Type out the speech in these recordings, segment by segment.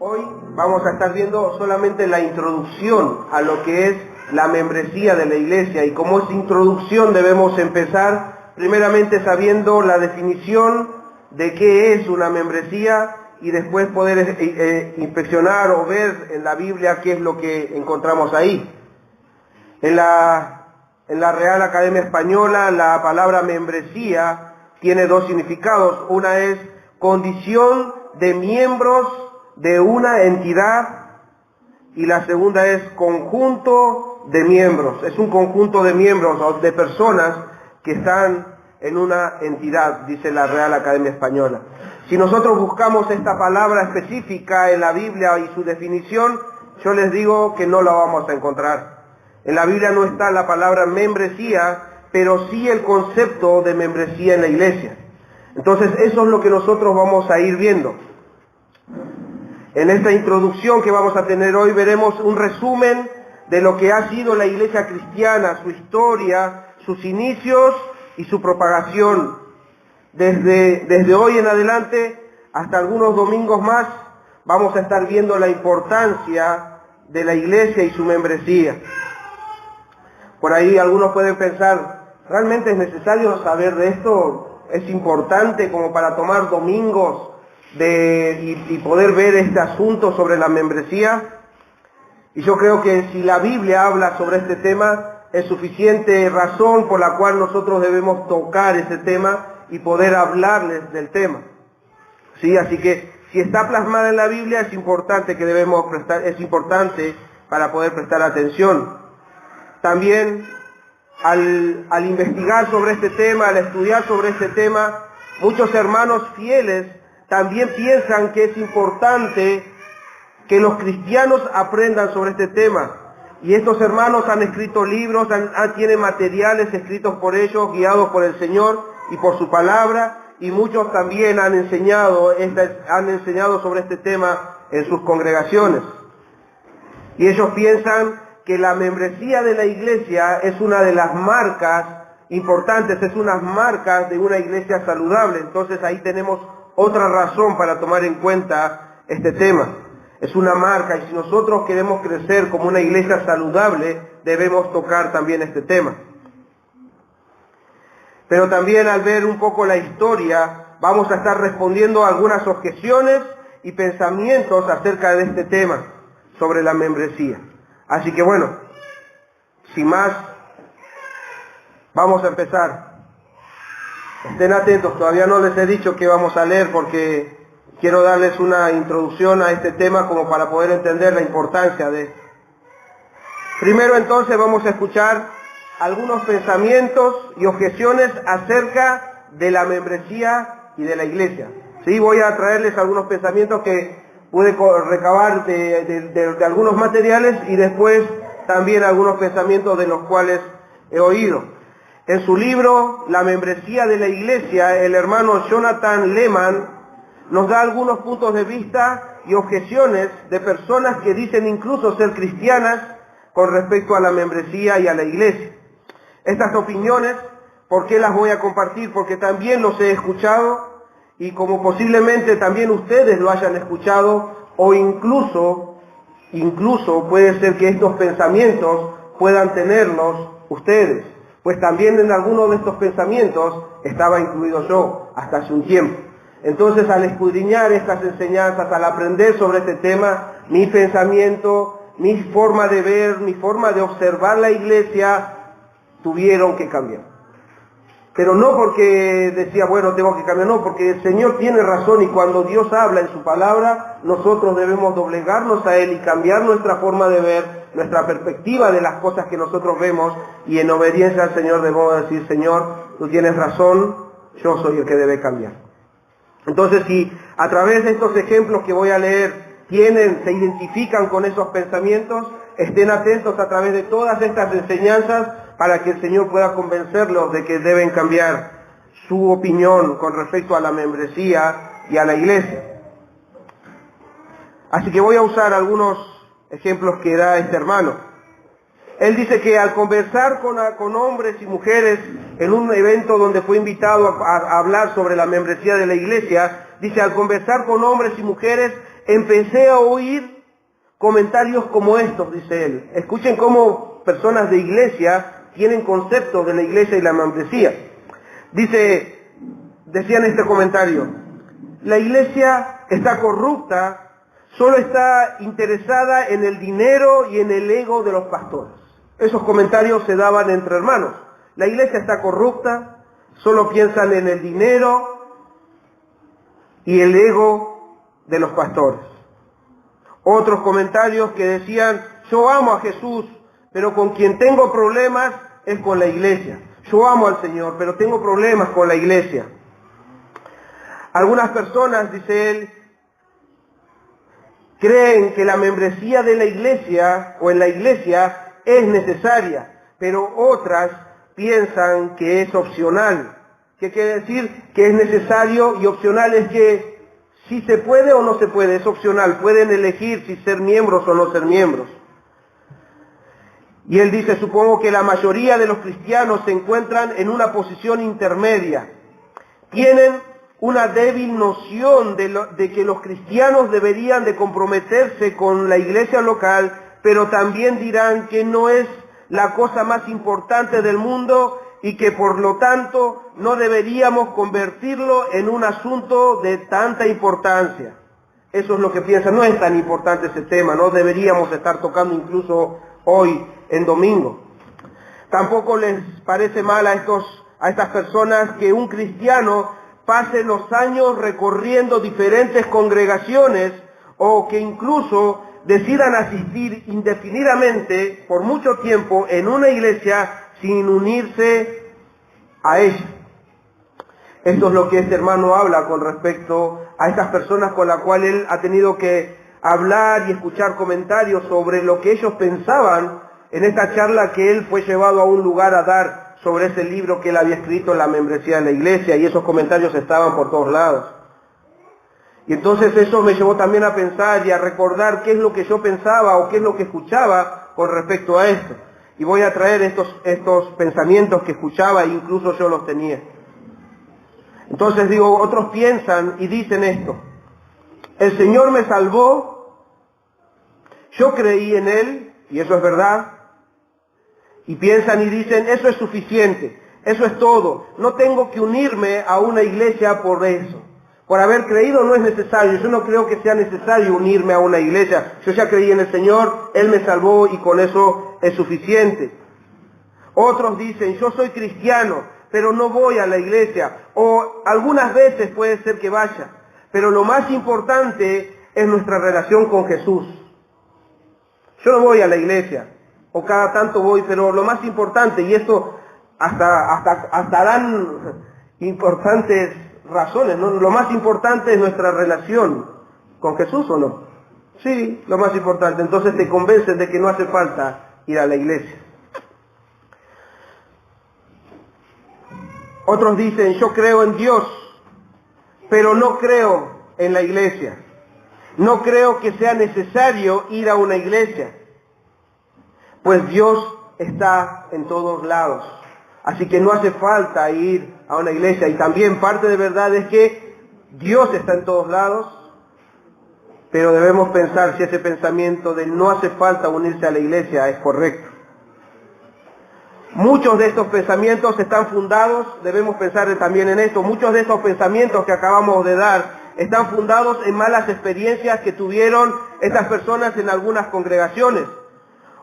Hoy vamos a estar viendo solamente la introducción a lo que es la membresía de la iglesia, y como es introducción debemos empezar primeramente sabiendo la definición de qué es una membresía y después poder inspeccionar o ver en la Biblia qué es lo que encontramos ahí. En la Real Academia Española la palabra membresía tiene dos significados. Una es condición de miembros de una entidad y la segunda es conjunto de miembros. Es un conjunto de miembros o de personas que están en una entidad, dice la Real Academia Española. Si nosotros buscamos esta palabra específica en la Biblia y su definición, yo les digo que no la vamos a encontrar. En la Biblia no está la palabra membresía, pero sí el concepto de membresía en la iglesia. Entonces eso es lo que nosotros vamos a ir viendo. En esta introducción que vamos a tener hoy veremos un resumen de lo que ha sido la iglesia cristiana, su historia, sus inicios y su propagación. Desde hoy en adelante hasta algunos domingos más vamos a estar viendo la importancia de la iglesia y su membresía. Por ahí algunos pueden pensar, ¿realmente es necesario saber de esto? ¿Es importante como para tomar domingos y poder ver este asunto sobre la membresía? Y yo creo que si la Biblia habla sobre este tema, es suficiente razón por la cual nosotros debemos tocar ese tema y poder hablarles del tema. ¿Sí? Así que si está plasmada en la Biblia es importante es importante para poder prestar atención. También al investigar sobre este tema, al estudiar sobre este tema, muchos hermanos fieles también piensan que es importante que los cristianos aprendan sobre este tema. Y estos hermanos han escrito libros, tienen materiales escritos por ellos, guiados por el Señor y por su palabra, y muchos también han enseñado sobre este tema en sus congregaciones. Y ellos piensan que la membresía de la iglesia es una de las marcas importantes, es una marca de una iglesia saludable. Entonces ahí tenemos otra razón para tomar en cuenta este tema. Es una marca, y si nosotros queremos crecer como una iglesia saludable, debemos tocar también este tema. Pero también al ver un poco la historia, vamos a estar respondiendo a algunas objeciones y pensamientos acerca de este tema, sobre la membresía. Así que bueno, sin más, vamos a empezar. Estén atentos, todavía no les he dicho qué vamos a leer porque quiero darles una introducción a este tema como para poder entender la importancia de esto. Primero entonces vamos a escuchar algunos pensamientos y objeciones acerca de la membresía y de la iglesia. Sí, voy a traerles algunos pensamientos que pude recabar de algunos materiales y después también algunos pensamientos de los cuales he oído. En su libro La membresía de la iglesia, el hermano Jonathan Leeman nos da algunos puntos de vista y objeciones de personas que dicen incluso ser cristianas con respecto a la membresía y a la iglesia. Estas opiniones, ¿por qué las voy a compartir? Porque también los he escuchado y como posiblemente también ustedes lo hayan escuchado o incluso puede ser que estos pensamientos puedan tenerlos ustedes. Pues también en algunos de estos pensamientos estaba incluido yo hasta hace un tiempo. Entonces al escudriñar estas enseñanzas, al aprender sobre este tema, mi pensamiento, mi forma de ver, mi forma de observar la iglesia, tuvieron que cambiar. Pero no porque decía, bueno, tengo que cambiar, no, porque el Señor tiene razón y cuando Dios habla en su palabra, nosotros debemos doblegarnos a Él y cambiar nuestra forma de ver, nuestra perspectiva de las cosas que nosotros vemos, y en obediencia al Señor debemos decir, Señor, tú tienes razón, yo soy el que debe cambiar. Entonces, si a través de estos ejemplos que voy a leer se identifican con esos pensamientos, estén atentos a través de todas estas enseñanzas para que el Señor pueda convencerlos de que deben cambiar su opinión con respecto a la membresía y a la iglesia. Así que voy a usar algunos ejemplos que da este hermano. Él dice que al conversar con hombres y mujeres en un evento donde fue invitado a hablar sobre la membresía de la iglesia, dice, al conversar con hombres y mujeres, empecé a oír comentarios como estos, dice él. Escuchen cómo personas de iglesia tienen conceptos de la iglesia y la membresía. Decían este comentario: la iglesia está corrupta, solo está interesada en el dinero y en el ego de los pastores. Esos comentarios se daban entre hermanos. La iglesia está corrupta, solo piensan en el dinero y el ego de los pastores. Otros comentarios que decían: yo amo a Jesús, pero con quien tengo problemas es con la iglesia. Yo amo al Señor, pero tengo problemas con la iglesia. Algunas personas, dice él, creen que la membresía de la iglesia o en la iglesia es necesaria, pero otras piensan que es opcional. ¿Qué quiere decir? Que es necesario, y opcional es que si se puede o no se puede, es opcional. Pueden elegir si ser miembros o no ser miembros. Y él dice: supongo que la mayoría de los cristianos se encuentran en una posición intermedia. Tienen una débil noción de que los cristianos deberían de comprometerse con la iglesia local, pero también dirán que no es la cosa más importante del mundo y que por lo tanto no deberíamos convertirlo en un asunto de tanta importancia. Eso es lo que piensan: no es tan importante ese tema, no deberíamos estar tocando incluso hoy en domingo. Tampoco les parece mal a estas personas que un cristiano pase los años recorriendo diferentes congregaciones, o que incluso decidan asistir indefinidamente por mucho tiempo en una iglesia sin unirse a ella. Esto es lo que este hermano habla con respecto a estas personas con las cuales él ha tenido que hablar y escuchar comentarios sobre lo que ellos pensaban en esta charla que él fue llevado a un lugar a dar sobre ese libro que él había escrito, La membresía de la iglesia, y esos comentarios estaban por todos lados. Y entonces eso me llevó también a pensar y a recordar qué es lo que yo pensaba o qué es lo que escuchaba con respecto a esto. Y voy a traer estos pensamientos que escuchaba e incluso yo los tenía. Entonces digo, otros piensan y dicen esto: el Señor me salvó, yo creí en Él, y eso es verdad. Y piensan y dicen: eso es suficiente, eso es todo, no tengo que unirme a una iglesia por eso. Por haber creído no es necesario, yo no creo que sea necesario unirme a una iglesia. Yo ya creí en el Señor, Él me salvó y con eso es suficiente. Otros dicen: yo soy cristiano, pero no voy a la iglesia, o algunas veces puede ser que vaya, pero lo más importante es nuestra relación con Jesús. Yo no voy a la iglesia, o cada tanto voy, pero lo más importante, y esto hasta dan importantes razones, ¿no? Lo más importante es nuestra relación con Jesús, ¿o no? Sí, lo más importante. Entonces te convencen de que no hace falta ir a la iglesia. Otros dicen: yo creo en Dios, pero no creo en la iglesia. No creo que sea necesario ir a una iglesia, pues Dios está en todos lados. Así que no hace falta ir a una iglesia. Y también parte de verdad es que Dios está en todos lados, pero debemos pensar si ese pensamiento de no hace falta unirse a la iglesia es correcto. Muchos de estos pensamientos están fundados, debemos pensar también en esto, muchos de estos pensamientos que acabamos de dar están fundados en malas experiencias que tuvieron estas personas en algunas congregaciones,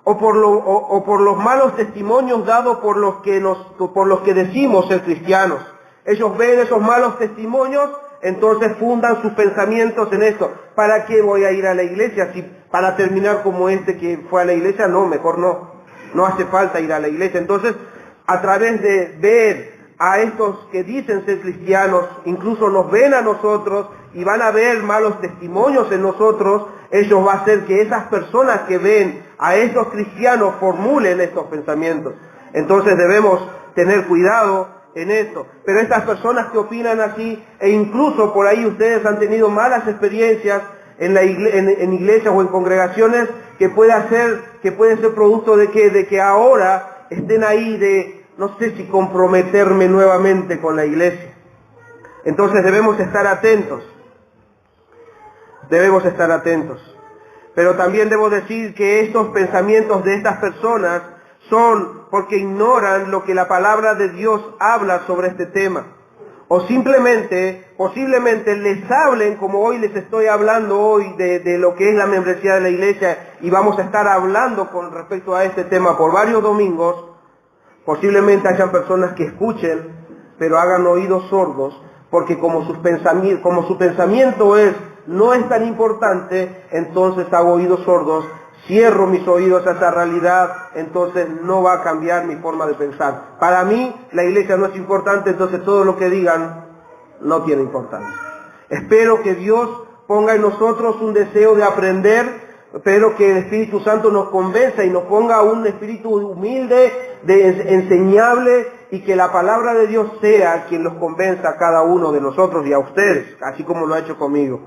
o por los malos testimonios dados por los que decimos ser cristianos. Ellos ven esos malos testimonios, entonces fundan sus pensamientos en esto. ¿Para qué voy a ir a la iglesia? Si para terminar como este que fue a la iglesia, no, mejor no. No hace falta ir a la iglesia. Entonces, a través de ver a estos que dicen ser cristianos, incluso nos ven a nosotros y van a ver malos testimonios en nosotros, ellos va a hacer que esas personas que ven a estos cristianos formulen estos pensamientos. Entonces debemos tener cuidado en esto. Pero estas personas que opinan así, e incluso por ahí ustedes han tenido malas experiencias en iglesias o en congregaciones, que pueden ser producto de que ahora estén ahí de, no sé si comprometerme nuevamente con la iglesia. Entonces debemos estar atentos. debemos estar atentos. Pero también debo decir que estos pensamientos de estas personas son porque ignoran lo que la palabra de Dios habla sobre este tema. O simplemente, posiblemente les hablen, como hoy les estoy hablando hoy, de lo que es la membresía de la iglesia, y vamos a estar hablando con respecto a este tema por varios domingos. Posiblemente hayan personas que escuchen, pero hagan oídos sordos, porque como su pensamiento no es tan importante, entonces hago oídos sordos, cierro mis oídos a esa realidad, entonces no va a cambiar mi forma de pensar. Para mí, la iglesia no es importante, entonces todo lo que digan no tiene importancia. Espero que Dios ponga en nosotros un deseo de aprender, espero que el Espíritu Santo nos convenza y nos ponga un espíritu humilde, enseñable, y que la palabra de Dios sea quien los convenza a cada uno de nosotros y a ustedes, así como lo ha hecho conmigo.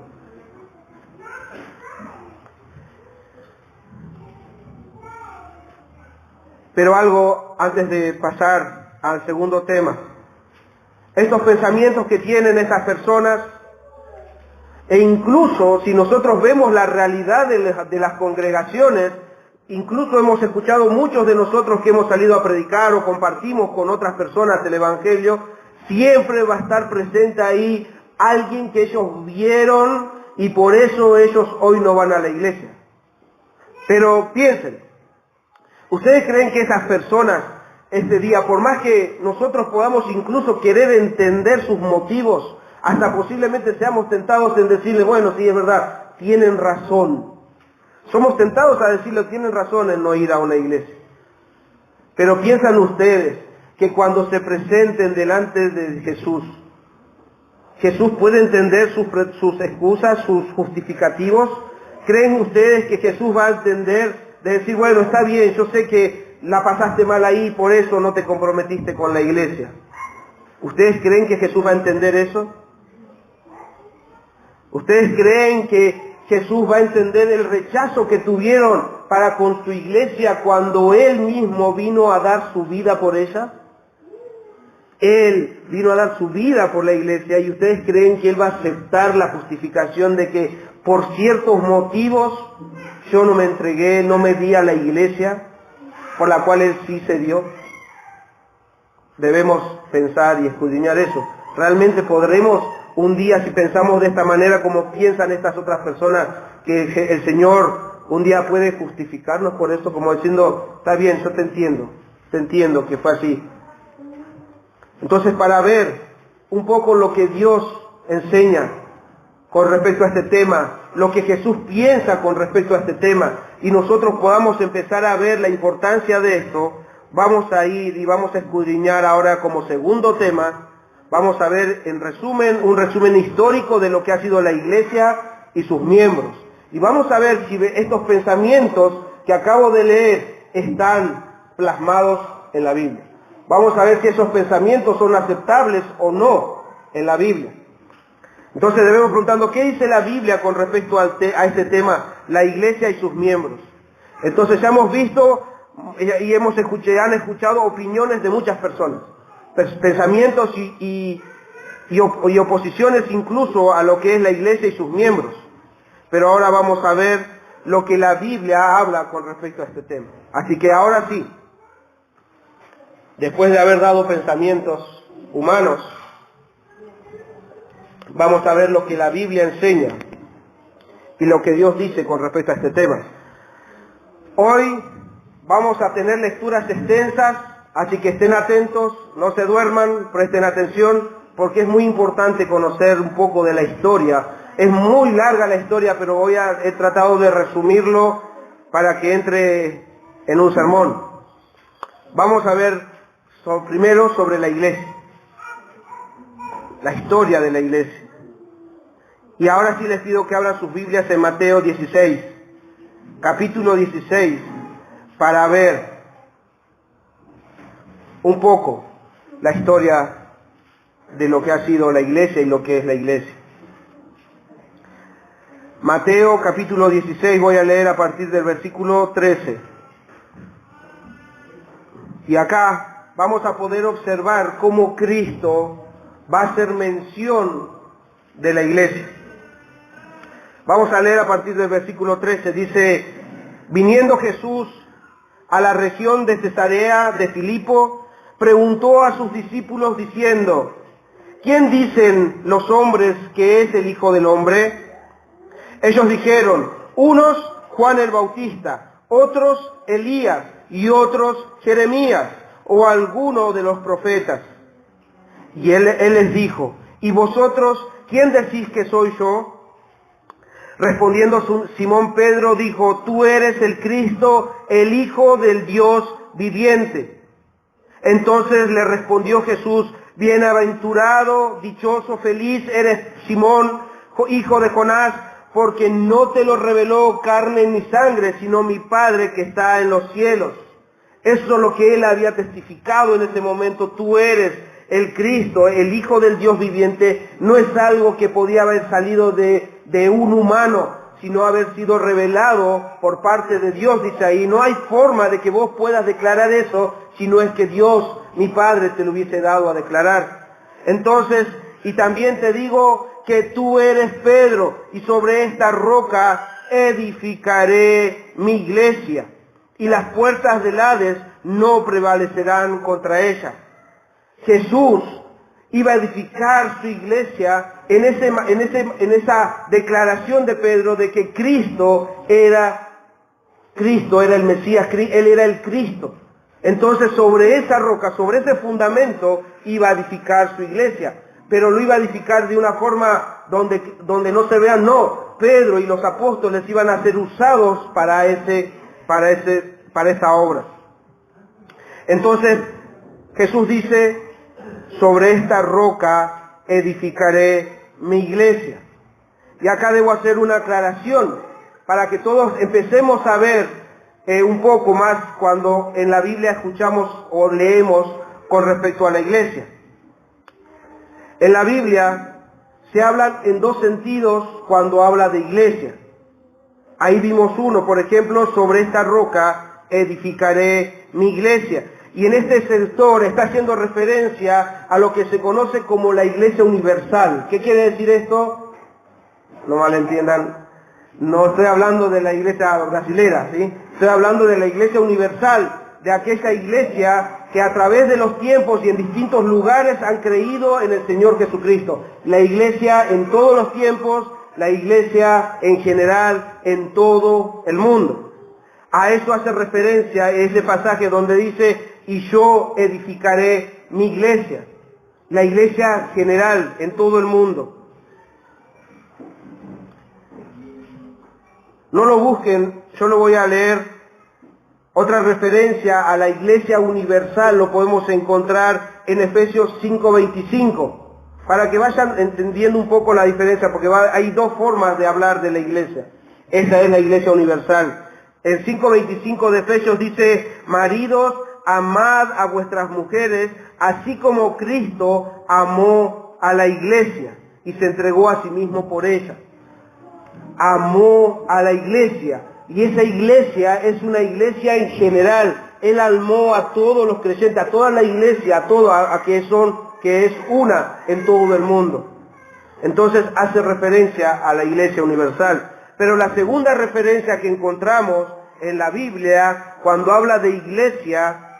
Pero algo antes de pasar al segundo tema. Estos pensamientos que tienen estas personas, e incluso si nosotros vemos la realidad de las congregaciones, incluso hemos escuchado muchos de nosotros que hemos salido a predicar o compartimos con otras personas el Evangelio, siempre va a estar presente ahí alguien que ellos vieron y por eso ellos hoy no van a la iglesia. Pero piensen, ¿ustedes creen que esas personas este día, por más que nosotros podamos incluso querer entender sus motivos, hasta posiblemente seamos tentados en decirle, bueno, sí, es verdad, tienen razón? Somos tentados a decirle, tienen razón en no ir a una iglesia. Pero piensan ustedes que cuando se presenten delante de Jesús, Jesús puede entender sus excusas, sus justificativos. ¿Creen ustedes que Jesús va a entender de decir, bueno, está bien, yo sé que la pasaste mal ahí, por eso no te comprometiste con la iglesia? ¿Ustedes creen que Jesús va a entender eso? ¿Ustedes creen que Jesús va a entender el rechazo que tuvieron para con su iglesia cuando Él mismo vino a dar su vida por ella? Él vino a dar su vida por la iglesia, y ustedes creen que Él va a aceptar la justificación de que por ciertos motivos yo no me entregué, no me di a la iglesia, por la cual Él sí se dio. Debemos pensar y escudriñar eso. ¿Realmente podremos un día, si pensamos de esta manera como piensan estas otras personas, que el Señor un día puede justificarnos por esto, como diciendo, está bien, yo te entiendo que fue así? Entonces, para ver un poco lo que Dios enseña con respecto a este tema, lo que Jesús piensa con respecto a este tema, y nosotros podamos empezar a ver la importancia de esto, vamos a ir y vamos a escudriñar ahora como segundo tema, vamos a ver en resumen, un resumen histórico de lo que ha sido la iglesia y sus miembros. Y vamos a ver si estos pensamientos que acabo de leer están plasmados en la Biblia. Vamos a ver si esos pensamientos son aceptables o no en la Biblia. Entonces debemos preguntando, ¿qué dice la Biblia con respecto a este tema, la iglesia y sus miembros? Entonces ya hemos visto y han escuchado opiniones de muchas personas, pensamientos y oposiciones incluso a lo que es la iglesia y sus miembros. Pero ahora vamos a ver lo que la Biblia habla con respecto a este tema. Así que ahora sí, después de haber dado pensamientos humanos, vamos a ver lo que la Biblia enseña y lo que Dios dice con respecto a este tema. Hoy vamos a tener lecturas extensas, así que estén atentos, no se duerman, presten atención, porque es muy importante conocer un poco de la historia. Es muy larga la historia, pero he tratado de resumirlo para que entre en un sermón. Vamos a ver primero sobre la iglesia, la historia de la iglesia. Y ahora sí les pido que abran sus Biblias en Mateo 16, capítulo 16, para ver un poco la historia de lo que ha sido la iglesia y lo que es la iglesia. Mateo capítulo 16, voy a leer a partir del versículo 13. Y acá vamos a poder observar cómo Cristo va a hacer mención de la iglesia. Vamos a leer a partir del versículo 13. Dice: viniendo Jesús a la región de Cesarea de Filipo, preguntó a sus discípulos diciendo: ¿quién dicen los hombres que es el Hijo del Hombre? Ellos dijeron: unos Juan el Bautista, otros Elías y otros Jeremías o alguno de los profetas. Y él les dijo: ¿y vosotros quién decís que soy yo? Respondiendo Simón Pedro dijo: tú eres el Cristo, el Hijo del Dios viviente. Entonces le respondió Jesús: bienaventurado, dichoso, feliz eres Simón, hijo de Jonás, porque no te lo reveló carne ni sangre, sino mi Padre que está en los cielos. Eso es lo que él había testificado en ese momento: tú eres el Cristo, el Hijo del Dios viviente. No es algo que podía haber salido de un humano, sino haber sido revelado por parte de Dios, dice ahí. No hay forma de que vos puedas declarar eso, si no es que Dios, mi Padre, te lo hubiese dado a declarar. Entonces, y también te digo que tú eres Pedro, y sobre esta roca edificaré mi iglesia, y las puertas del Hades no prevalecerán contra ella. Jesús iba a edificar su iglesia en esa declaración de Pedro de que Cristo era el Mesías, él era el Cristo. Entonces sobre esa roca, sobre ese fundamento, iba a edificar su iglesia. Pero lo iba a edificar de una forma donde no se vean, no. Pedro y los apóstoles iban a ser usados para esa obra. Entonces Jesús dice: sobre esta roca edificaré mi iglesia. Y acá debo hacer una aclaración para que todos empecemos a ver un poco más cuando en la Biblia escuchamos o leemos con respecto a la iglesia. En la Biblia se habla en dos sentidos cuando habla de iglesia. Ahí vimos uno, por ejemplo: sobre esta roca edificaré mi iglesia. Y en este sector está haciendo referencia a lo que se conoce como la iglesia universal. ¿Qué quiere decir esto? No malentiendan. No estoy hablando de la iglesia brasilera, ¿sí? Estoy hablando de la iglesia universal, de aquella iglesia que a través de los tiempos y en distintos lugares han creído en el Señor Jesucristo. La iglesia en todos los tiempos, la iglesia en general en todo el mundo. A eso hace referencia ese pasaje donde dice: y yo edificaré mi iglesia. La iglesia general en todo el mundo. No lo busquen, yo lo voy a leer. Otra referencia a la iglesia universal lo podemos encontrar en Efesios 5:25, para que vayan entendiendo un poco la diferencia, porque hay dos formas de hablar de la iglesia. Esa es la iglesia universal. En 5:25 de Efesios dice: maridos, amad a vuestras mujeres, así como Cristo amó a la iglesia y se entregó a sí mismo por ella. Amó a la iglesia, y esa iglesia es una iglesia en general. Él amó a todos los creyentes, a toda la iglesia, a que es una en todo el mundo. Entonces hace referencia a la iglesia universal. Pero la segunda referencia que encontramos en la Biblia cuando habla de iglesia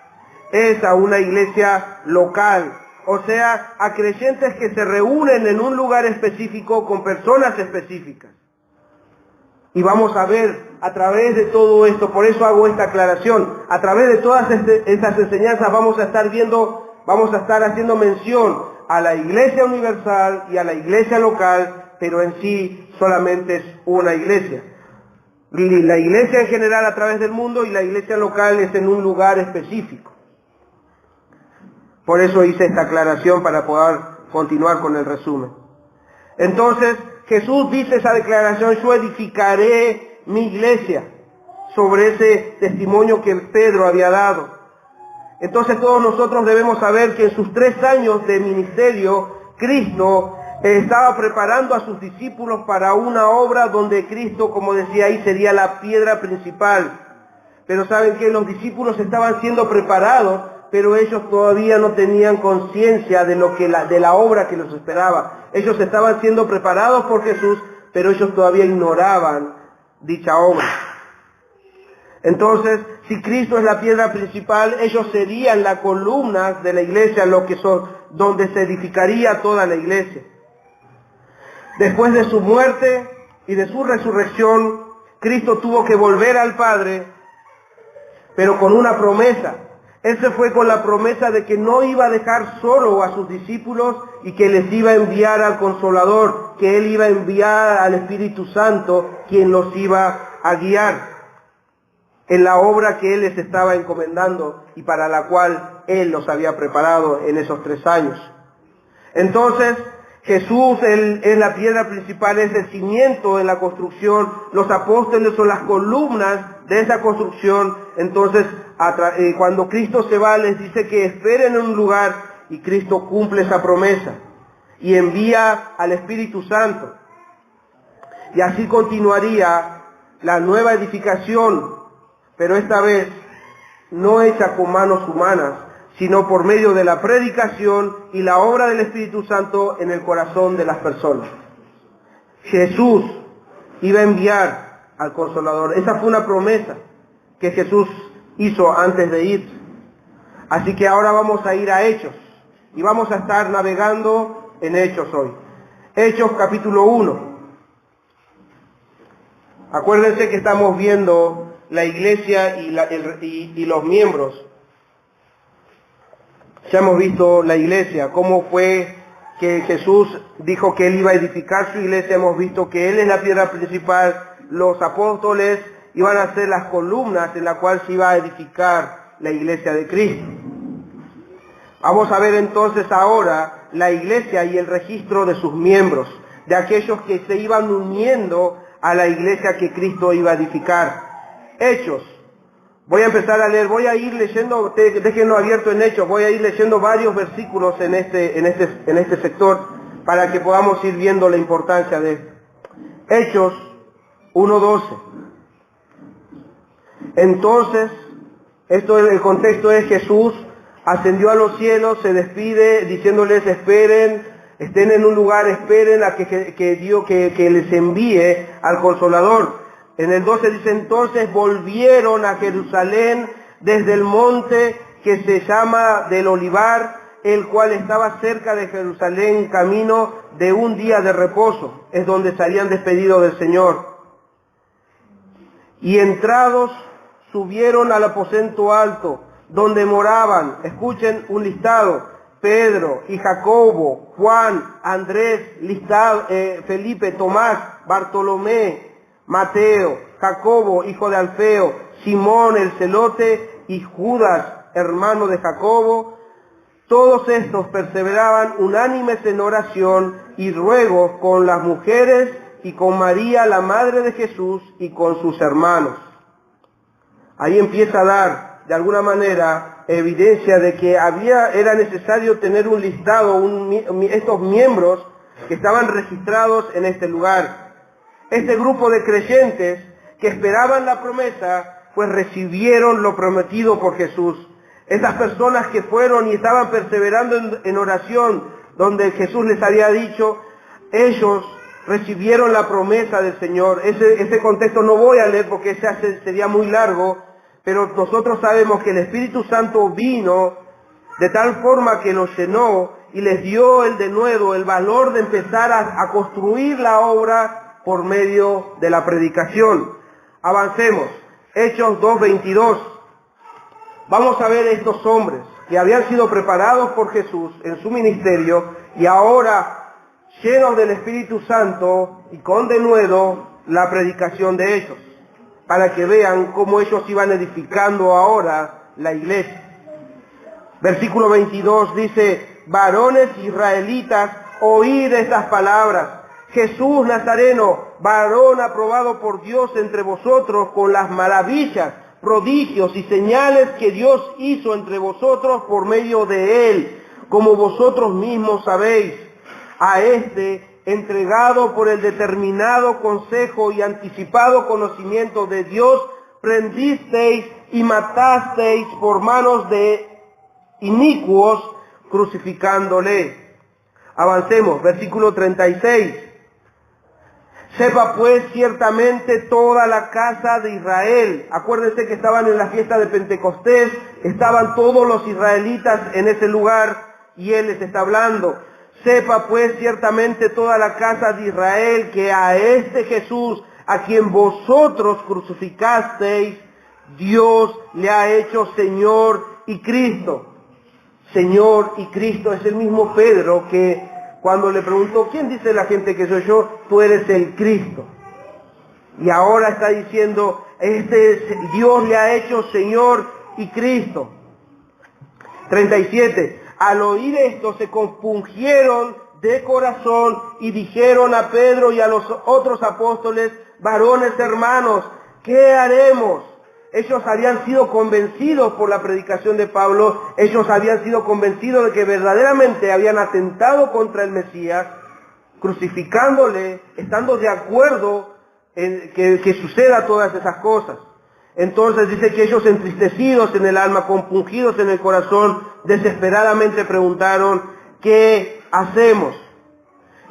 es a una iglesia local, o sea, a creyentes que se reúnen en un lugar específico con personas específicas. Y vamos a ver a través de todo esto, por eso hago esta aclaración, a través de todas estas enseñanzas vamos a estar haciendo mención a la iglesia universal y a la iglesia local, pero en sí solamente es una iglesia. La iglesia en general a través del mundo y la iglesia local es en un lugar específico. Por eso hice esta aclaración para poder continuar con el resumen. Entonces, Jesús dice esa declaración: yo edificaré mi iglesia, sobre ese testimonio que Pedro había dado. Entonces todos nosotros debemos saber que en sus 3 años de ministerio, Cristo estaba preparando a sus discípulos para una obra donde Cristo, como decía ahí, sería la piedra principal. Pero saben que los discípulos estaban siendo preparados, pero ellos todavía no tenían conciencia de la obra que los esperaba. Ellos estaban siendo preparados por Jesús, pero ellos todavía ignoraban dicha obra. Entonces, si Cristo es la piedra principal, ellos serían las columnas de la iglesia, lo que son, donde se edificaría toda la iglesia. Después de su muerte y de su resurrección, Cristo tuvo que volver al Padre, pero con una promesa. Él se fue con la promesa de que no iba a dejar solo a sus discípulos y que les iba a enviar al Consolador, que Él iba a enviar al Espíritu Santo, quien los iba a guiar en la obra que Él les estaba encomendando y para la cual Él los había preparado en esos 3 años. Entonces, Jesús es la piedra principal, es el cimiento en la construcción, los apóstoles son las columnas de esa construcción. Entonces, cuando Cristo se va, les dice que esperen en un lugar, y Cristo cumple esa promesa y envía al Espíritu Santo. Y así continuaría la nueva edificación, pero esta vez no hecha con manos humanas, sino por medio de la predicación y la obra del Espíritu Santo en el corazón de las personas. Jesús iba a enviar al Consolador. Esa fue una promesa que Jesús hizo antes de ir. Así que ahora vamos a ir a Hechos, y vamos a estar navegando en Hechos hoy. Hechos capítulo 1. Acuérdense que estamos viendo la iglesia y los miembros. Ya hemos visto la iglesia, cómo fue que Jesús dijo que Él iba a edificar su iglesia. Hemos visto que Él es la piedra principal, los apóstoles iban a ser las columnas en la cual se iba a edificar la iglesia de Cristo. Vamos a ver entonces ahora la iglesia y el registro de sus miembros, de aquellos que se iban uniendo a la iglesia que Cristo iba a edificar. Hechos. Voy a empezar a leer, voy a ir leyendo, déjenlo abierto en Hechos, voy a ir leyendo varios versículos en este sector para que podamos ir viendo la importancia de esto. Hechos 1:12. Entonces, el contexto es Jesús ascendió a los cielos, se despide diciéndoles esperen, estén en un lugar, esperen a que les envíe al Consolador. En el 12 dice, entonces volvieron a Jerusalén desde el monte que se llama del Olivar, el cual estaba cerca de Jerusalén, camino de un día de reposo. Es donde se habían despedido del Señor. Y entrados, subieron al aposento alto, donde moraban, escuchen un listado, Pedro y Jacobo, Juan, Andrés, Felipe, Tomás, Bartolomé, Mateo, Jacobo, hijo de Alfeo, Simón el celote y Judas, hermano de Jacobo. Todos estos perseveraban unánimes en oración y ruegos con las mujeres y con María, la madre de Jesús, y con sus hermanos. Ahí empieza a dar, de alguna manera, evidencia de que era necesario tener un listado, estos miembros que estaban registrados en este lugar. Este grupo de creyentes que esperaban la promesa, pues recibieron lo prometido por Jesús. Esas personas que fueron y estaban perseverando en oración, donde Jesús les había dicho, ellos recibieron la promesa del Señor. Ese contexto no voy a leer porque sería muy largo, pero nosotros sabemos que el Espíritu Santo vino de tal forma que los llenó y les dio el denuedo, el valor de empezar a construir la obra por medio de la predicación. Avancemos. Hechos 2:22. Vamos a ver estos hombres que habían sido preparados por Jesús en su ministerio y ahora llenos del Espíritu Santo y con denuedo la predicación de ellos, para que vean cómo ellos iban edificando ahora la iglesia. Versículo 22 dice, varones israelitas, oíd estas palabras. Jesús Nazareno, varón aprobado por Dios entre vosotros con las maravillas, prodigios y señales que Dios hizo entre vosotros por medio de Él, como vosotros mismos sabéis. A este, entregado por el determinado consejo y anticipado conocimiento de Dios, prendisteis y matasteis por manos de inicuos, crucificándole. Avancemos, versículo 36. Sepa pues ciertamente toda la casa de Israel. Acuérdense que estaban en la fiesta de Pentecostés, estaban todos los israelitas en ese lugar y Él les está hablando. Sepa pues ciertamente toda la casa de Israel que a este Jesús, a quien vosotros crucificasteis, Dios le ha hecho Señor y Cristo. Señor y Cristo es el mismo Pedro que cuando le preguntó, ¿quién dice la gente que soy yo? Tú eres el Cristo. Y ahora está diciendo, Dios le ha hecho Señor y Cristo. 37. Al oír esto se compungieron de corazón y dijeron a Pedro y a los otros apóstoles, varones hermanos, ¿qué haremos? Ellos habían sido convencidos por la predicación de Pablo, ellos habían sido convencidos de que verdaderamente habían atentado contra el Mesías, crucificándole, estando de acuerdo en que suceda todas esas cosas. Entonces dice que ellos entristecidos en el alma, compungidos en el corazón, desesperadamente preguntaron, ¿qué hacemos?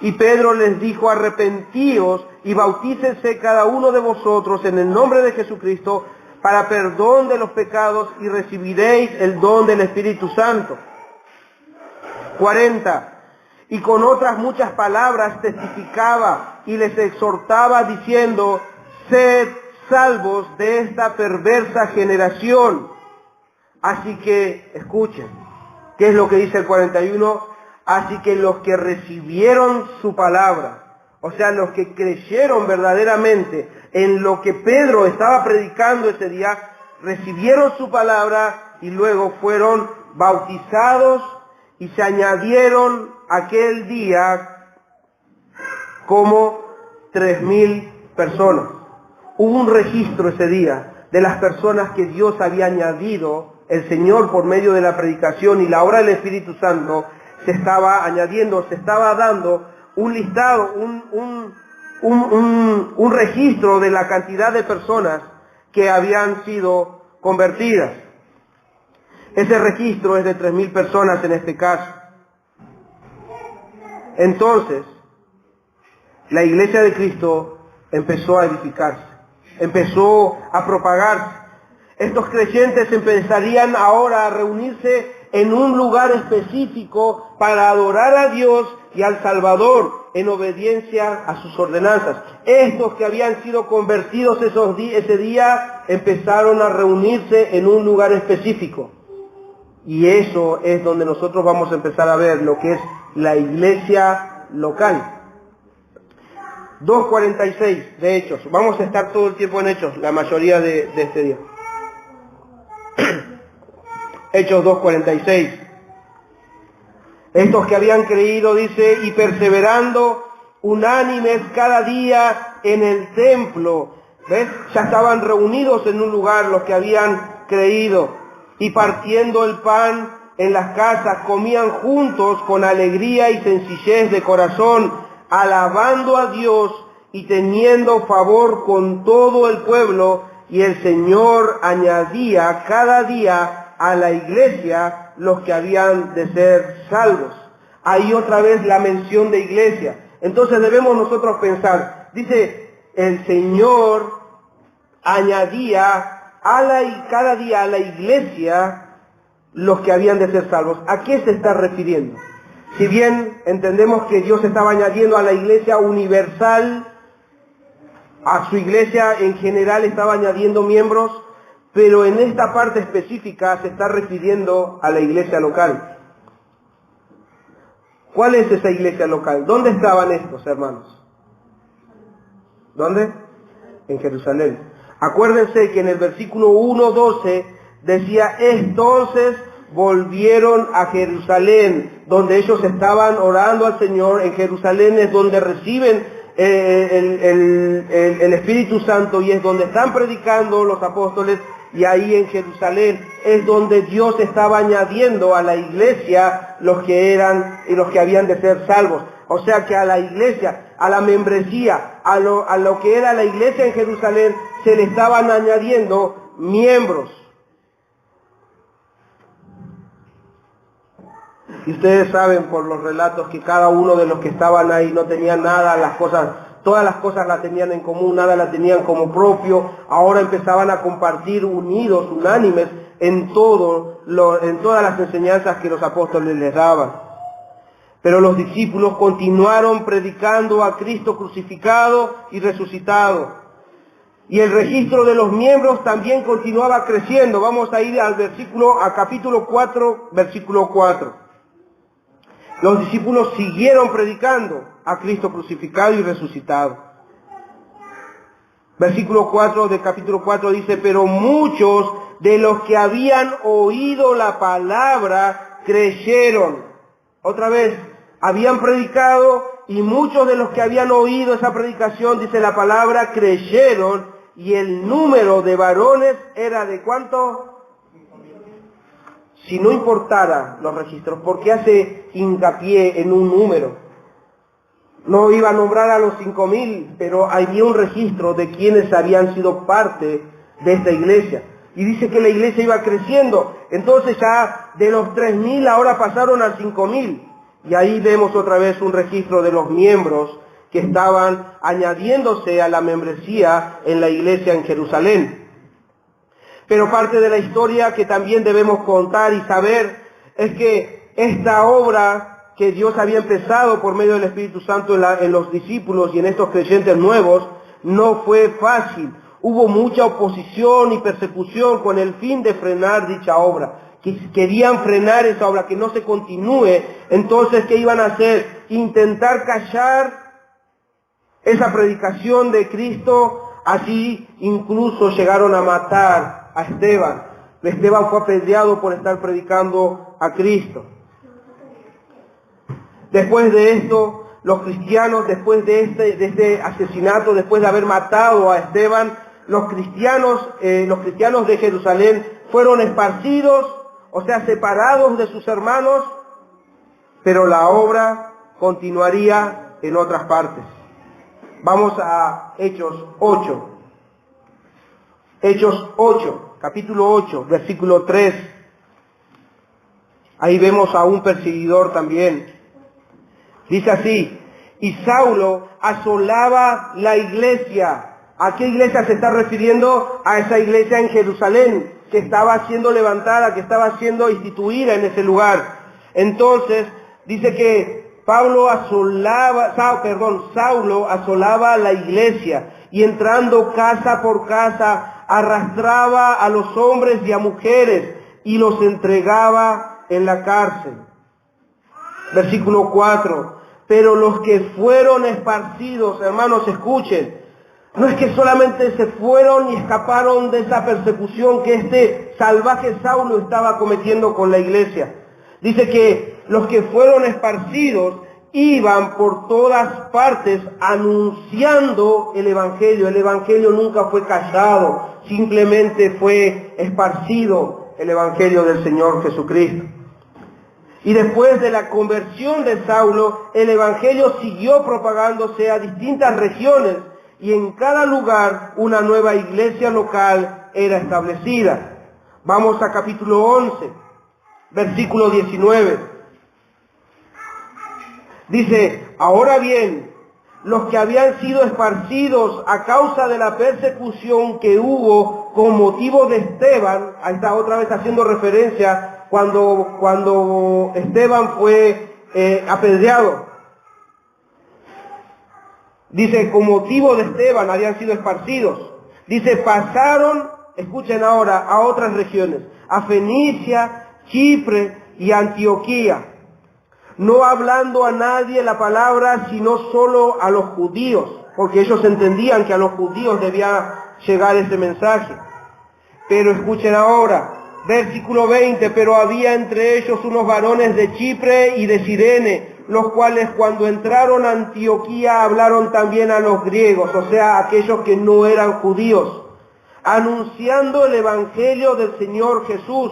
Y Pedro les dijo, arrepentíos y bautícense cada uno de vosotros en el nombre de Jesucristo para perdón de los pecados y recibiréis el don del Espíritu Santo. 40. Y con otras muchas palabras testificaba y les exhortaba diciendo, sed salvos de esta perversa generación. Así que, escuchen, ¿qué es lo que dice el 41? Así que los que recibieron su palabra, o sea, los que creyeron verdaderamente en lo que Pedro estaba predicando ese día, recibieron su palabra y luego fueron bautizados y se añadieron aquel día como 3.000 personas. Hubo un registro ese día de las personas que Dios había añadido, el Señor por medio de la predicación y la obra del Espíritu Santo se estaba añadiendo, se estaba dando un listado, un registro de la cantidad de personas que habían sido convertidas. Ese registro es de 3.000 personas en este caso. Entonces, la iglesia de Cristo empezó a edificarse, empezó a propagarse. Estos creyentes empezarían ahora a reunirse en un lugar específico para adorar a Dios y al Salvador en obediencia a sus ordenanzas. Estos que habían sido convertidos ese día empezaron a reunirse en un lugar específico. Y eso es donde nosotros vamos a empezar a ver lo que es la iglesia local. 2:46 de Hechos. Vamos a estar todo el tiempo en Hechos, la mayoría de este día. Hechos 2:46. Estos que habían creído, dice, y perseverando unánimes cada día en el templo. ¿Ves? Ya estaban reunidos en un lugar los que habían creído. Y partiendo el pan en las casas, comían juntos con alegría y sencillez de corazón, alabando a Dios y teniendo favor con todo el pueblo. Y el Señor añadía cada día a la iglesia los que habían de ser salvos. Ahí otra vez la mención de iglesia. Entonces debemos nosotros pensar, dice, el Señor añadía cada día a la iglesia los que habían de ser salvos. ¿A qué se está refiriendo? Si bien entendemos que Dios estaba añadiendo a la iglesia universal, a su iglesia en general estaba añadiendo miembros, pero en esta parte específica se está refiriendo a la iglesia local. ¿Cuál es esa iglesia local? ¿Dónde estaban estos hermanos? ¿Dónde? En Jerusalén. Acuérdense que en el versículo 1:12 decía, entonces volvieron a Jerusalén, donde ellos estaban orando al Señor. En Jerusalén es donde reciben el Espíritu Santo y es donde están predicando los apóstoles, y ahí en Jerusalén es donde Dios estaba añadiendo a la iglesia los que eran y los que habían de ser salvos. O sea que a la iglesia, a la membresía, a lo que era la iglesia en Jerusalén, se le estaban añadiendo miembros. Y ustedes saben por los relatos que cada uno de los que estaban ahí no tenía nada, las cosas todas las cosas las tenían en común, nada la tenían como propio. Ahora empezaban a compartir unidos, unánimes, en todas las enseñanzas que los apóstoles les daban. Pero los discípulos continuaron predicando a Cristo crucificado y resucitado. Y el registro de los miembros también continuaba creciendo. Vamos a ir al capítulo 4, versículo 4. Los discípulos siguieron predicando a Cristo crucificado y resucitado. Versículo 4 del capítulo 4 dice: pero muchos de los que habían oído la palabra creyeron. Otra vez, habían predicado y muchos de los que habían oído esa predicación, dice la palabra, creyeron, y el número de varones era ¿de cuánto? Si no importara los registros, ¿por qué hace hincapié en un número? No iba a nombrar a los 5.000, pero había un registro de quienes habían sido parte de esta iglesia. Y dice que la iglesia iba creciendo. Entonces ya de los 3.000 ahora pasaron a 5.000. Y ahí vemos otra vez un registro de los miembros que estaban añadiéndose a la membresía en la iglesia en Jerusalén. Pero parte de la historia que también debemos contar y saber es que esta obra que Dios había empezado por medio del Espíritu Santo en los discípulos y en estos creyentes nuevos no fue fácil. Hubo mucha oposición y persecución con el fin de frenar dicha obra. Que querían frenar esa obra, que no se continúe. Entonces, ¿qué iban a hacer? Intentar callar esa predicación de Cristo. Así incluso llegaron a matar a Esteban. Esteban fue apedreado por estar predicando a Cristo. Después de esto, los cristianos, después de este asesinato, después de haber matado a Esteban, los cristianos de Jerusalén fueron esparcidos, o sea, separados de sus hermanos, pero la obra continuaría en otras partes. Vamos a Hechos 8. Hechos 8, capítulo 8, versículo 3. Ahí vemos a un perseguidor también. Dice así: y Saulo asolaba la iglesia. ¿A qué iglesia se está refiriendo? A esa iglesia en Jerusalén, que estaba siendo levantada, que estaba siendo instituida en ese lugar. Entonces, dice que Saulo asolaba la iglesia, y entrando casa por casa, arrastraba a los hombres y a mujeres, y los entregaba en la cárcel. Versículo 4. Pero los que fueron esparcidos, hermanos, escuchen, no es que solamente se fueron y escaparon de esa persecución que este salvaje Saulo estaba cometiendo con la iglesia. Dice que los que fueron esparcidos iban por todas partes anunciando el Evangelio. El Evangelio nunca fue callado, simplemente fue esparcido el Evangelio del Señor Jesucristo. Y después de la conversión de Saulo, el Evangelio siguió propagándose a distintas regiones, y en cada lugar una nueva iglesia local era establecida. Vamos a capítulo 11, versículo 19. Dice: ahora bien, los que habían sido esparcidos a causa de la persecución que hubo con motivo de Esteban, ahí está otra vez haciendo referencia cuando Esteban fue apedreado. Dice, con motivo de Esteban habían sido esparcidos. Dice, pasaron, escuchen ahora, a otras regiones, a Fenicia, Chipre y Antioquía, no hablando a nadie la palabra, sino solo a los judíos, porque ellos entendían que a los judíos debía llegar ese mensaje. Pero escuchen ahora, versículo 20, pero había entre ellos unos varones de Chipre y de Cirene, los cuales cuando entraron a Antioquía hablaron también a los griegos, o sea, aquellos que no eran judíos, anunciando el Evangelio del Señor Jesús.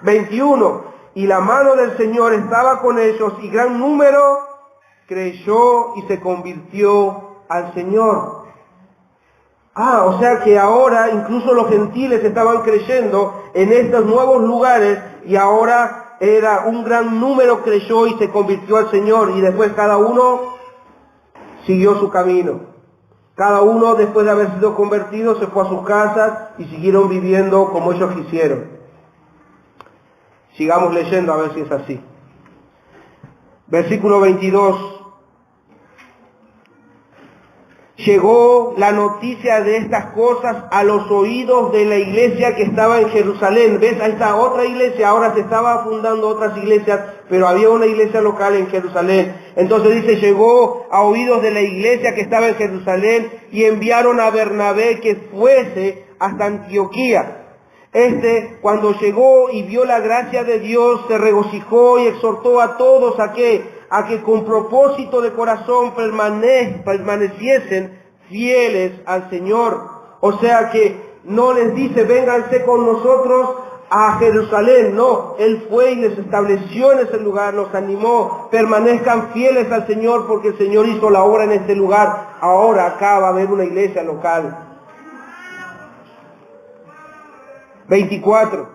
21, y la mano del Señor estaba con ellos, y gran número creyó y se convirtió al Señor. O sea que ahora incluso los gentiles estaban creyendo en estos nuevos lugares, y ahora era un gran número creyó y se convirtió al Señor, y después cada uno siguió su camino. Cada uno, después de haber sido convertido, se fue a sus casas y siguieron viviendo como ellos quisieron. Sigamos leyendo a ver si es así. Versículo 22. Llegó la noticia de estas cosas a los oídos de la iglesia que estaba en Jerusalén. ¿Ves? Ahí está otra iglesia. Ahora se estaba fundando otras iglesias, pero había una iglesia local en Jerusalén. Entonces dice, llegó a oídos de la iglesia que estaba en Jerusalén y enviaron a Bernabé que fuese hasta Antioquía. Cuando llegó y vio la gracia de Dios, se regocijó y exhortó a todos a que con propósito de corazón permaneciesen fieles al Señor. O sea que no les dice, vénganse con nosotros a Jerusalén. No, Él fue y les estableció en ese lugar, los animó, permanezcan fieles al Señor porque el Señor hizo la obra en este lugar. Ahora acá va a haber una iglesia local. 24.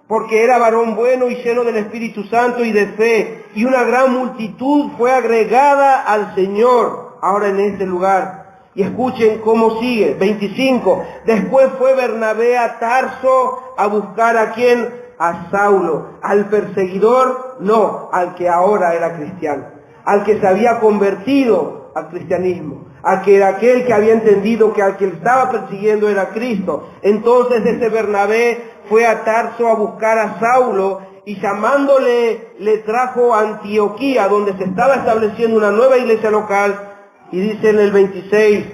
Porque era varón bueno y lleno del Espíritu Santo y de fe, y una gran multitud fue agregada al Señor, ahora en este lugar. Y escuchen cómo sigue, 25. Después fue Bernabé a Tarso a buscar ¿a quién? A Saulo, al perseguidor, no, al que ahora era cristiano, al que se había convertido al cristianismo, aquel que había entendido que al que estaba persiguiendo era Cristo. Entonces ese Bernabé fue a Tarso a buscar a Saulo y llamándole le trajo a Antioquía, donde se estaba estableciendo una nueva iglesia local. Y dice en el 26,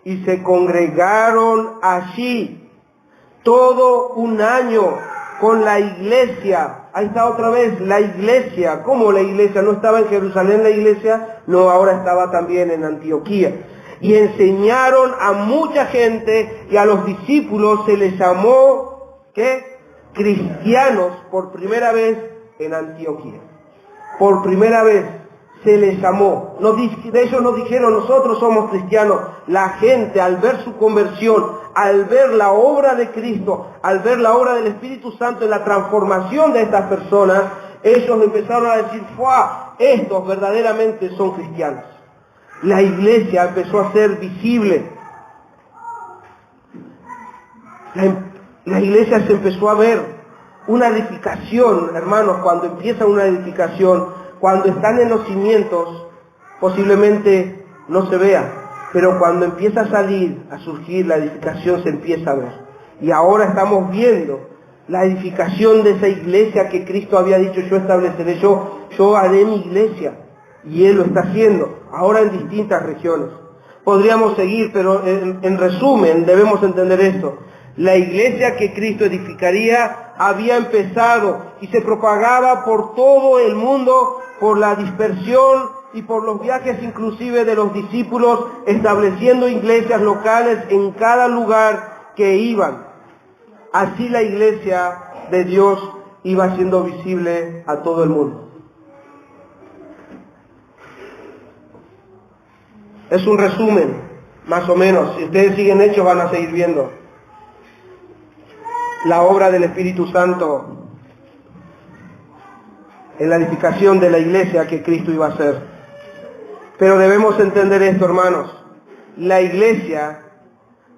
y se congregaron allí todo un año con la iglesia. Ahí está otra vez, la iglesia. ¿Cómo la iglesia? ¿No estaba en Jerusalén la iglesia? No, ahora estaba también en Antioquía. Y enseñaron a mucha gente y a los discípulos se les llamó, ¿qué? Cristianos por primera vez en Antioquía. Por primera vez se les llamó. De ellos nos dijeron, nosotros somos cristianos. La gente al ver su conversión, al ver la obra de Cristo, al ver la obra del Espíritu Santo en la transformación de estas personas, ellos empezaron a decir, ¡fua! Estos verdaderamente son cristianos. La iglesia empezó a ser visible. La iglesia se empezó a ver. Una edificación, hermanos, cuando empieza una edificación, cuando están en los cimientos, posiblemente no se vea, pero cuando empieza a salir, a surgir, la edificación se empieza a ver. Y ahora estamos viendo la edificación de esa iglesia que Cristo había dicho, yo estableceré, yo haré mi iglesia. Y Él lo está haciendo, ahora en distintas regiones. Podríamos seguir, pero en resumen debemos entender esto. La iglesia que Cristo edificaría había empezado y se propagaba por todo el mundo por la dispersión y por los viajes inclusive de los discípulos, estableciendo iglesias locales en cada lugar que iban. Así la iglesia de Dios iba siendo visible a todo el mundo. Es un resumen, más o menos. Si ustedes siguen Hechos van a seguir viendo la obra del Espíritu Santo en la edificación de la iglesia que Cristo iba a hacer. Pero debemos entender esto, hermanos. La iglesia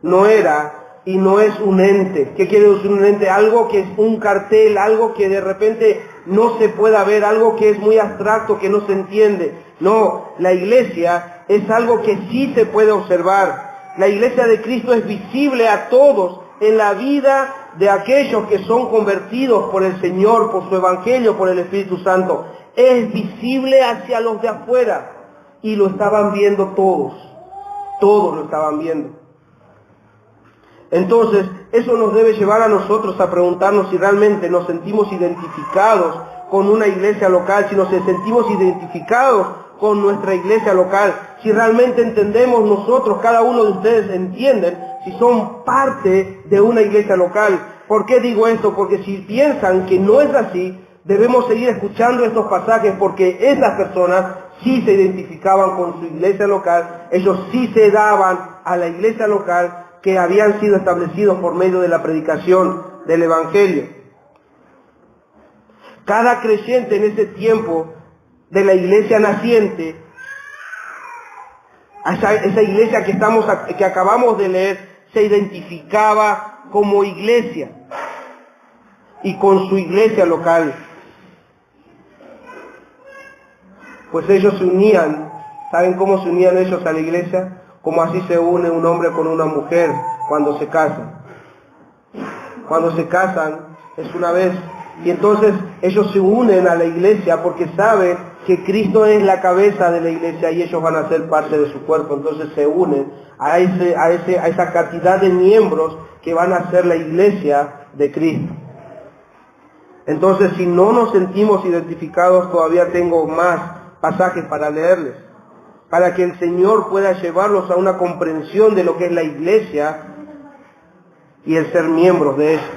no era y no es un ente. ¿Qué quiere decir un ente? Algo que es un cartel, algo que de repente no se pueda ver, algo que es muy abstracto, que no se entiende. No, la iglesia es algo que sí se puede observar. La iglesia de Cristo es visible a todos en la vida de aquellos que son convertidos por el Señor, por su Evangelio, por el Espíritu Santo. Es visible hacia los de afuera. Y lo estaban viendo todos. Todos lo estaban viendo. Entonces, eso nos debe llevar a nosotros a preguntarnos si realmente nos sentimos identificados con una iglesia local, si nos sentimos identificados con nuestra iglesia local, si realmente entendemos nosotros, cada uno de ustedes entienden, si son parte de una iglesia local. ¿Por qué digo esto? Porque si piensan que no es así, debemos seguir escuchando estos pasajes, porque esas personas sí se identificaban con su iglesia local, ellos sí se daban a la iglesia local que habían sido establecidos por medio de la predicación del Evangelio. Cada creyente en ese tiempo de la iglesia naciente Esa iglesia que acabamos de leer se identificaba como iglesia y con su iglesia local. Pues ellos se unían. ¿Saben cómo se unían ellos a la iglesia? Como así se une un hombre con una mujer cuando se casan. Cuando se casan es una vez. Y entonces ellos se unen a la iglesia porque saben que Cristo es la cabeza de la iglesia y ellos van a ser parte de su cuerpo. Entonces se unen a esa cantidad de miembros que van a ser la iglesia de Cristo. Entonces, si no nos sentimos identificados, todavía tengo más pasajes para leerles, para que el Señor pueda llevarlos a una comprensión de lo que es la iglesia y el ser miembros de ella.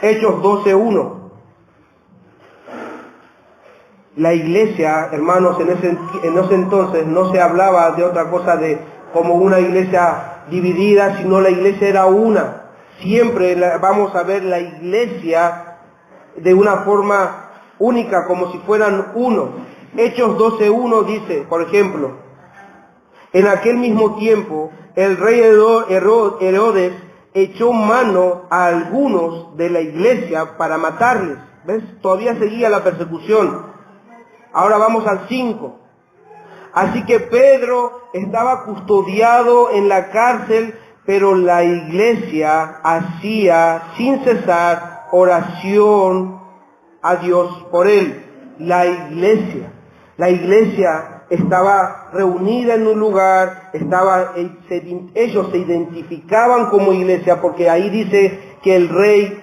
Hechos 12:1. La iglesia, hermanos, en ese entonces no se hablaba de otra cosa de como una iglesia dividida, sino la iglesia era una. Siempre vamos a ver la iglesia de una forma única, como si fueran uno. Hechos 12:1 dice, por ejemplo, en aquel mismo tiempo el rey Herodes echó mano a algunos de la iglesia para matarles. ¿Ves? Todavía seguía la persecución. Ahora vamos al 5. Así que Pedro estaba custodiado en la cárcel, pero la iglesia hacía sin cesar oración a Dios por él. La iglesia estaba reunida en un lugar, ellos se identificaban como iglesia, porque ahí dice que el rey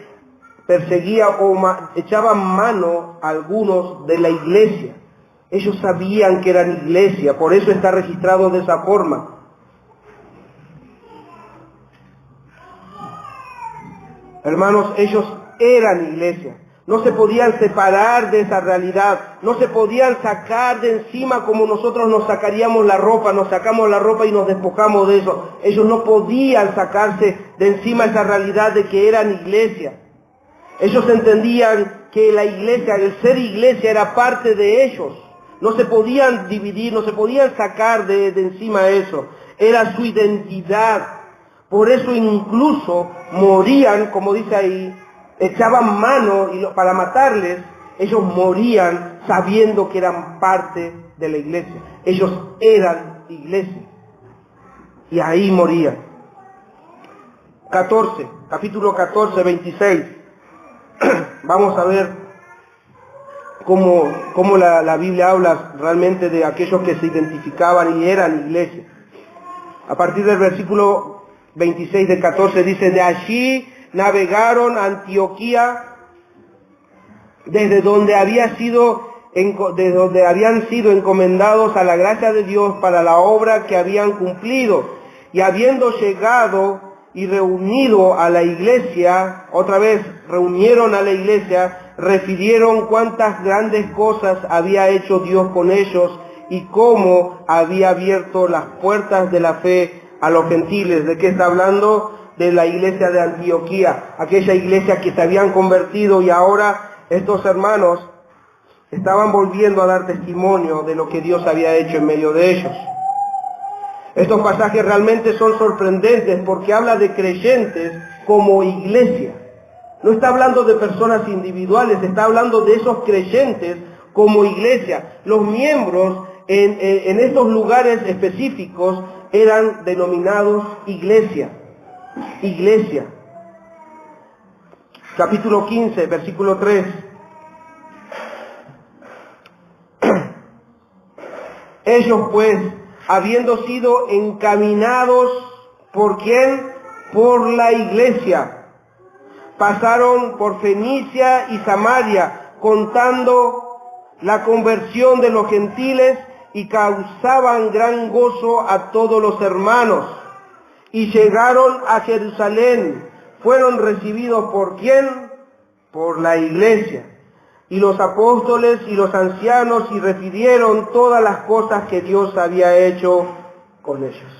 perseguía o echaba mano a algunos de la iglesia. Ellos sabían que eran iglesia, por eso está registrado de esa forma. Hermanos, ellos eran iglesia. No se podían separar de esa realidad. No se podían sacar de encima como nosotros nos sacaríamos la ropa. Nos sacamos la ropa y nos despojamos de eso. Ellos no podían sacarse de encima esa realidad de que eran iglesia. Ellos entendían que la iglesia, el ser iglesia era parte de ellos. No se podían dividir, no se podían sacar de encima eso. Era su identidad. Por eso incluso morían, como dice ahí, echaban mano para matarles. Ellos morían sabiendo que eran parte de la iglesia. Ellos eran iglesia. Y ahí morían. Capítulo 14, 26. Vamos a ver cómo la Biblia habla realmente de aquellos que se identificaban y eran iglesia. A partir del versículo 26 del 14 dice, de allí navegaron a Antioquía, desde donde habían sido encomendados a la gracia de Dios para la obra que habían cumplido, y habiendo llegado y reunido a la iglesia, otra vez reunieron a la iglesia, refirieron cuántas grandes cosas había hecho Dios con ellos y cómo había abierto las puertas de la fe a los gentiles. ¿De qué está hablando? De la iglesia de Antioquía, aquella iglesia que se habían convertido, y ahora estos hermanos estaban volviendo a dar testimonio de lo que Dios había hecho en medio de ellos. Estos pasajes realmente son sorprendentes porque habla de creyentes como iglesia. No está hablando de personas individuales, está hablando de esos creyentes como iglesia. Los miembros en estos lugares específicos eran denominados iglesia. Iglesia. Capítulo 15, versículo 3. Ellos pues, habiendo sido encaminados, ¿por quién? Por la iglesia. Pasaron por Fenicia y Samaria, contando la conversión de los gentiles, y causaban gran gozo a todos los hermanos. Y llegaron a Jerusalén, fueron recibidos ¿por quién? Por la iglesia. Y los apóstoles y los ancianos, y refirieron todas las cosas que Dios había hecho con ellos.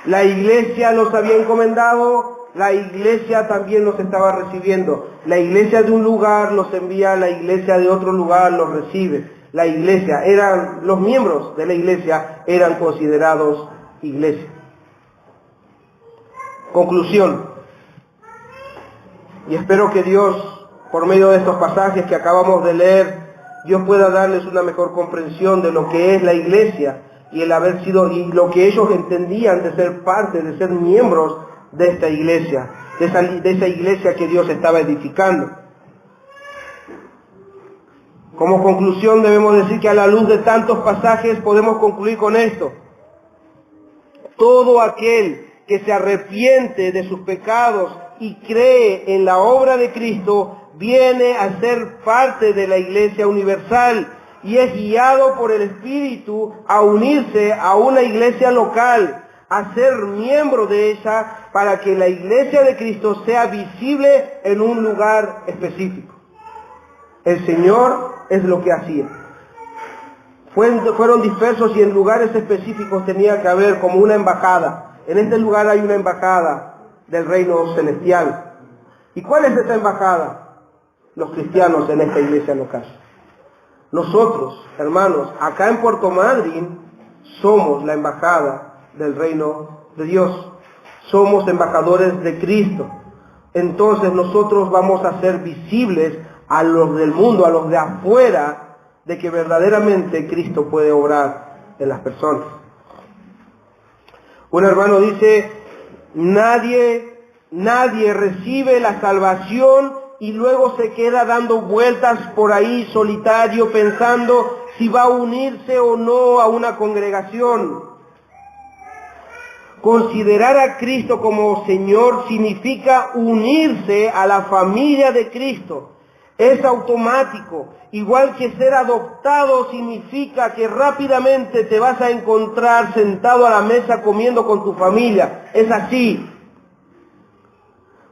La iglesia los había encomendado, la iglesia también los estaba recibiendo. La iglesia de un lugar los envía, la iglesia de otro lugar los recibe. la iglesia, los miembros de la iglesia eran considerados iglesia. Conclusión. Y espero que Dios, por medio de estos pasajes que acabamos de leer, Dios pueda darles una mejor comprensión de lo que es la iglesia y el haber sido, y lo que ellos entendían de ser parte, de ser miembros de esta iglesia, de esa iglesia que Dios estaba edificando. Como conclusión debemos decir que a la luz de tantos pasajes podemos concluir con esto. Todo aquel que se arrepiente de sus pecados y cree en la obra de Cristo viene a ser parte de la iglesia universal y es guiado por el Espíritu a unirse a una iglesia local, a ser miembro de ella para que la iglesia de Cristo sea visible en un lugar específico. El Señor es lo que hacía. Fueron dispersos y en lugares específicos tenía que haber como una embajada. En este lugar hay una embajada del reino celestial. ¿Y cuál es esta embajada? Los cristianos en esta iglesia local. Nosotros, hermanos, acá en Puerto Madryn, somos la embajada del reino de Dios. Somos embajadores de Cristo. Entonces nosotros vamos a ser visibles a los del mundo, a los de afuera, de que verdaderamente Cristo puede obrar en las personas. Un hermano dice, nadie recibe la salvación y luego se queda dando vueltas por ahí solitario pensando si va a unirse o no a una congregación. Considerar a Cristo como Señor significa unirse a la familia de Cristo. Es automático. Igual que ser adoptado significa que rápidamente te vas a encontrar sentado a la mesa comiendo con tu familia. Es así.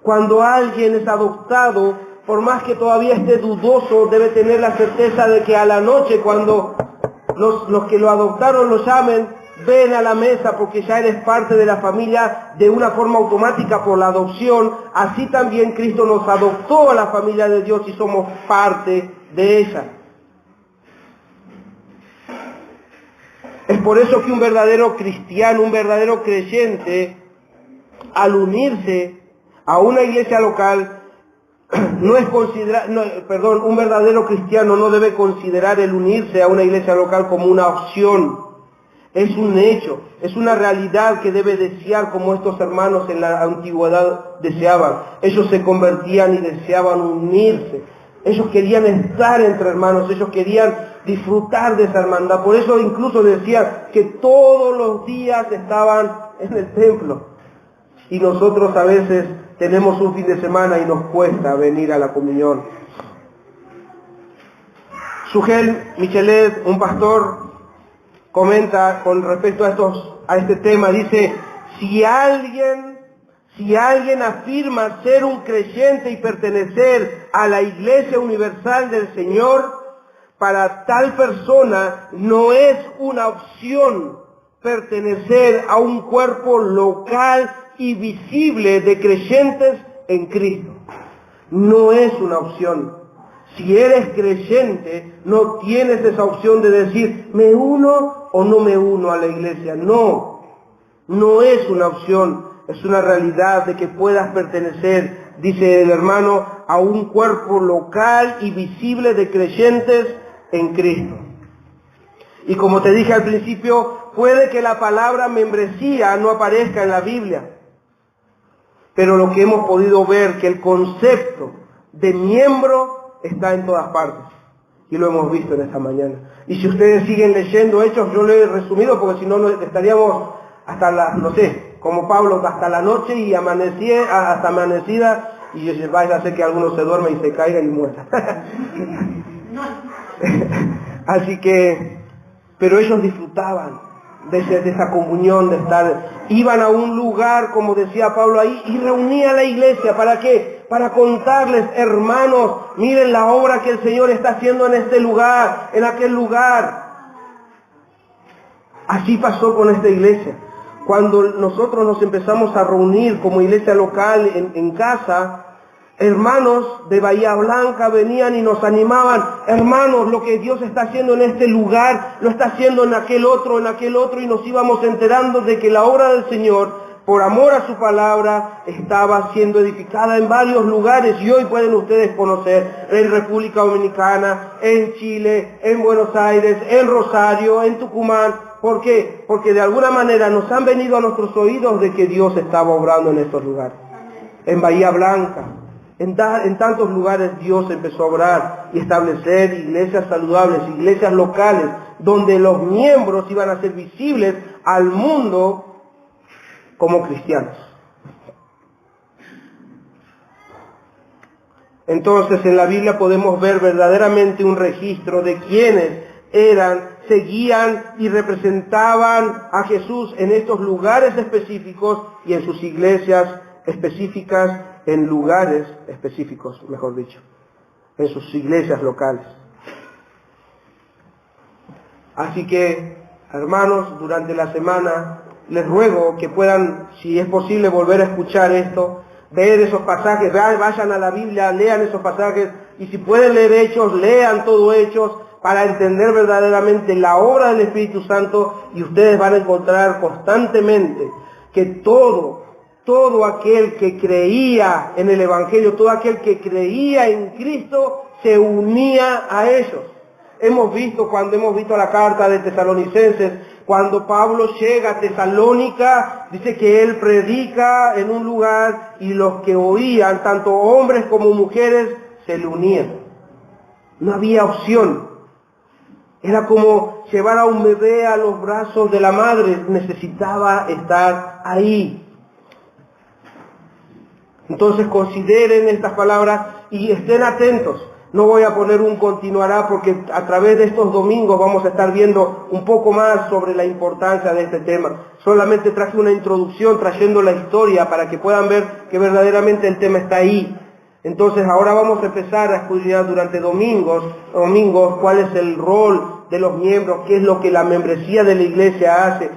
Cuando alguien es adoptado, por más que todavía esté dudoso, debe tener la certeza de que a la noche, cuando los que lo adoptaron lo llamen, ven a la mesa porque ya eres parte de la familia de una forma automática por la adopción. Así también Cristo nos adoptó a la familia de Dios y somos parte de ella. Es por eso que un verdadero cristiano, un verdadero creyente, al unirse a una iglesia local, un verdadero cristiano no debe considerar el unirse a una iglesia local como una opción. Es un hecho, es una realidad que debe desear como estos hermanos en la antigüedad deseaban. Ellos se convertían y deseaban unirse. Ellos querían estar entre hermanos, ellos querían disfrutar de esa hermandad. Por eso incluso decían que todos los días estaban en el templo. Y nosotros a veces tenemos un fin de semana y nos cuesta venir a la comunión. Sugel Michelet, un pastor, comenta con respecto a este tema, dice, si alguien afirma ser un creyente y pertenecer a la Iglesia Universal del Señor, para tal persona no es una opción pertenecer a un cuerpo local y visible de creyentes en Cristo. No es una opción. Si eres creyente, no tienes esa opción de decir, ¿me uno o no me uno a la iglesia? No es una opción, es una realidad de que puedas pertenecer, dice el hermano, a un cuerpo local y visible de creyentes en Cristo. Y como te dije al principio, puede que la palabra membresía no aparezca en la Biblia, pero lo que hemos podido ver, que el concepto de miembro está en todas partes. Y lo hemos visto en esta mañana. Y si ustedes siguen leyendo Hechos, yo lo he resumido porque si no estaríamos hasta como Pablo, hasta la noche y hasta amanecida, y vais a hacer que algunos se duerman y se caigan y mueran. Así que, pero ellos disfrutaban de esa comunión, de estar, iban a un lugar, como decía Pablo ahí, y reunían a la iglesia. ¿Para qué? Para contarles, hermanos, miren la obra que el Señor está haciendo en este lugar, en aquel lugar. Así pasó con esta iglesia. Cuando nosotros nos empezamos a reunir como iglesia local en casa, Hermanos de Bahía Blanca venían y nos animaban. Hermanos, lo que Dios está haciendo en este lugar, lo está haciendo en aquel otro, y nos íbamos enterando de que la obra del Señor, por amor a su palabra, estaba siendo edificada en varios lugares. Y hoy pueden ustedes conocer en República Dominicana, en Chile, en Buenos Aires, en Rosario, en Tucumán. ¿Por qué? Porque de alguna manera nos han venido a nuestros oídos de que Dios estaba obrando en estos lugares. En Bahía Blanca, en tantos lugares Dios empezó a obrar y establecer iglesias saludables, iglesias locales, donde los miembros iban a ser visibles al mundo como cristianos. Entonces en la Biblia podemos ver verdaderamente un registro de quienes seguían y representaban a Jesús en estos lugares específicos y en sus iglesias específicas, en lugares específicos, mejor dicho, en sus iglesias locales. Así que, hermanos, durante la semana les ruego que puedan, si es posible, volver a escuchar esto, ver esos pasajes, vayan a la Biblia, lean esos pasajes, y si pueden leer Hechos, lean todo Hechos, para entender verdaderamente la obra del Espíritu Santo, y ustedes van a encontrar constantemente que todo aquel que creía en el Evangelio, todo aquel que creía en Cristo, se unía a ellos. Cuando hemos visto la carta de Tesalonicenses, cuando Pablo llega a Tesalónica, dice que él predica en un lugar y los que oían, tanto hombres como mujeres, se le unían. No había opción. Era como llevar a un bebé a los brazos de la madre, necesitaba estar ahí. Entonces consideren estas palabras y estén atentos. No voy a poner un continuará porque a través de estos domingos vamos a estar viendo un poco más sobre la importancia de este tema. Solamente traje una introducción trayendo la historia para que puedan ver que verdaderamente el tema está ahí. Entonces ahora vamos a empezar a estudiar durante domingos cuál es el rol de los miembros, qué es lo que la membresía de la iglesia hace,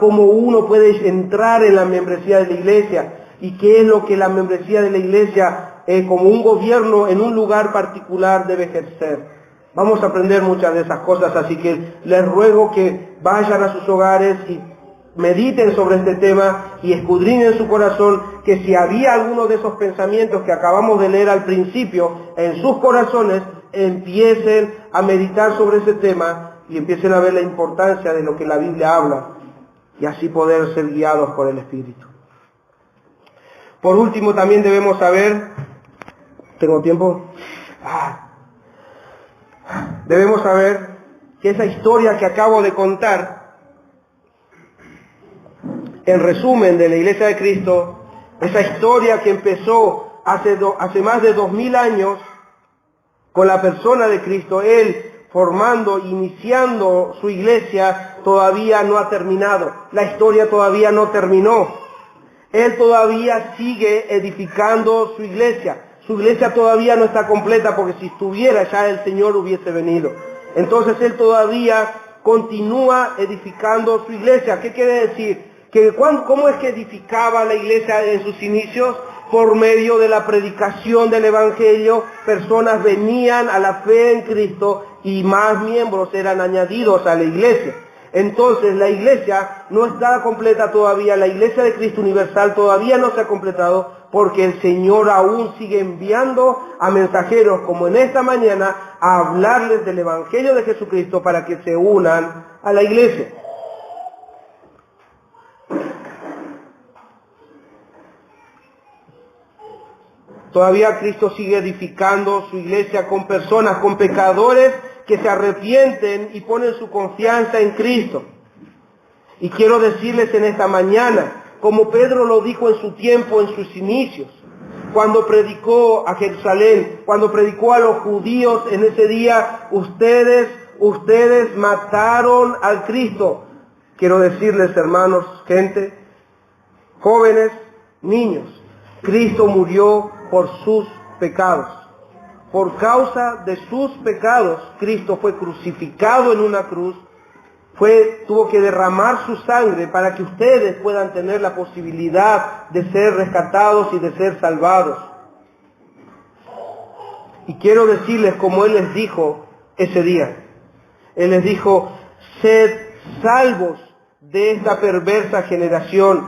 cómo uno puede entrar en la membresía de la iglesia y qué es lo que la membresía de la iglesia como un gobierno en un lugar particular debe ejercer. Vamos a aprender muchas de esas cosas, así que les ruego que vayan a sus hogares y mediten sobre este tema y escudriñen su corazón, que si había alguno de esos pensamientos que acabamos de leer al principio en sus corazones, empiecen a meditar sobre ese tema y empiecen a ver la importancia de lo que la Biblia habla y así poder ser guiados por el Espíritu. Por último, también debemos saber, ¿tengo tiempo? Debemos saber que esa historia que acabo de contar, en resumen de la Iglesia de Cristo, esa historia que empezó hace más de 2000 años con la persona de Cristo, Él iniciando su iglesia, todavía no ha terminado. La historia todavía no terminó. Él todavía sigue edificando su iglesia. Su iglesia todavía no está completa porque si estuviera ya el Señor hubiese venido. Entonces Él todavía continúa edificando su iglesia. ¿Qué quiere decir? ¿Cómo es que edificaba la iglesia en sus inicios? Por medio de la predicación del Evangelio, personas venían a la fe en Cristo y más miembros eran añadidos a la iglesia. Entonces la iglesia no está completa todavía, la iglesia de Cristo Universal todavía no se ha completado porque el Señor aún sigue enviando a mensajeros como en esta mañana a hablarles del Evangelio de Jesucristo para que se unan a la iglesia. Todavía Cristo sigue edificando su iglesia con personas, con pecadores que se arrepienten y ponen su confianza en Cristo. Y quiero decirles en esta mañana, como Pedro lo dijo en su tiempo, en sus inicios, cuando predicó a Jerusalén, cuando predicó a los judíos en ese día, ustedes mataron al Cristo. Quiero decirles, hermanos, gente, jóvenes, niños, Cristo murió por sus pecados. Por causa de sus pecados, Cristo fue crucificado en una cruz, tuvo que derramar su sangre para que ustedes puedan tener la posibilidad de ser rescatados y de ser salvados. Y quiero decirles como Él les dijo ese día. Él les dijo, sed salvos de esta perversa generación.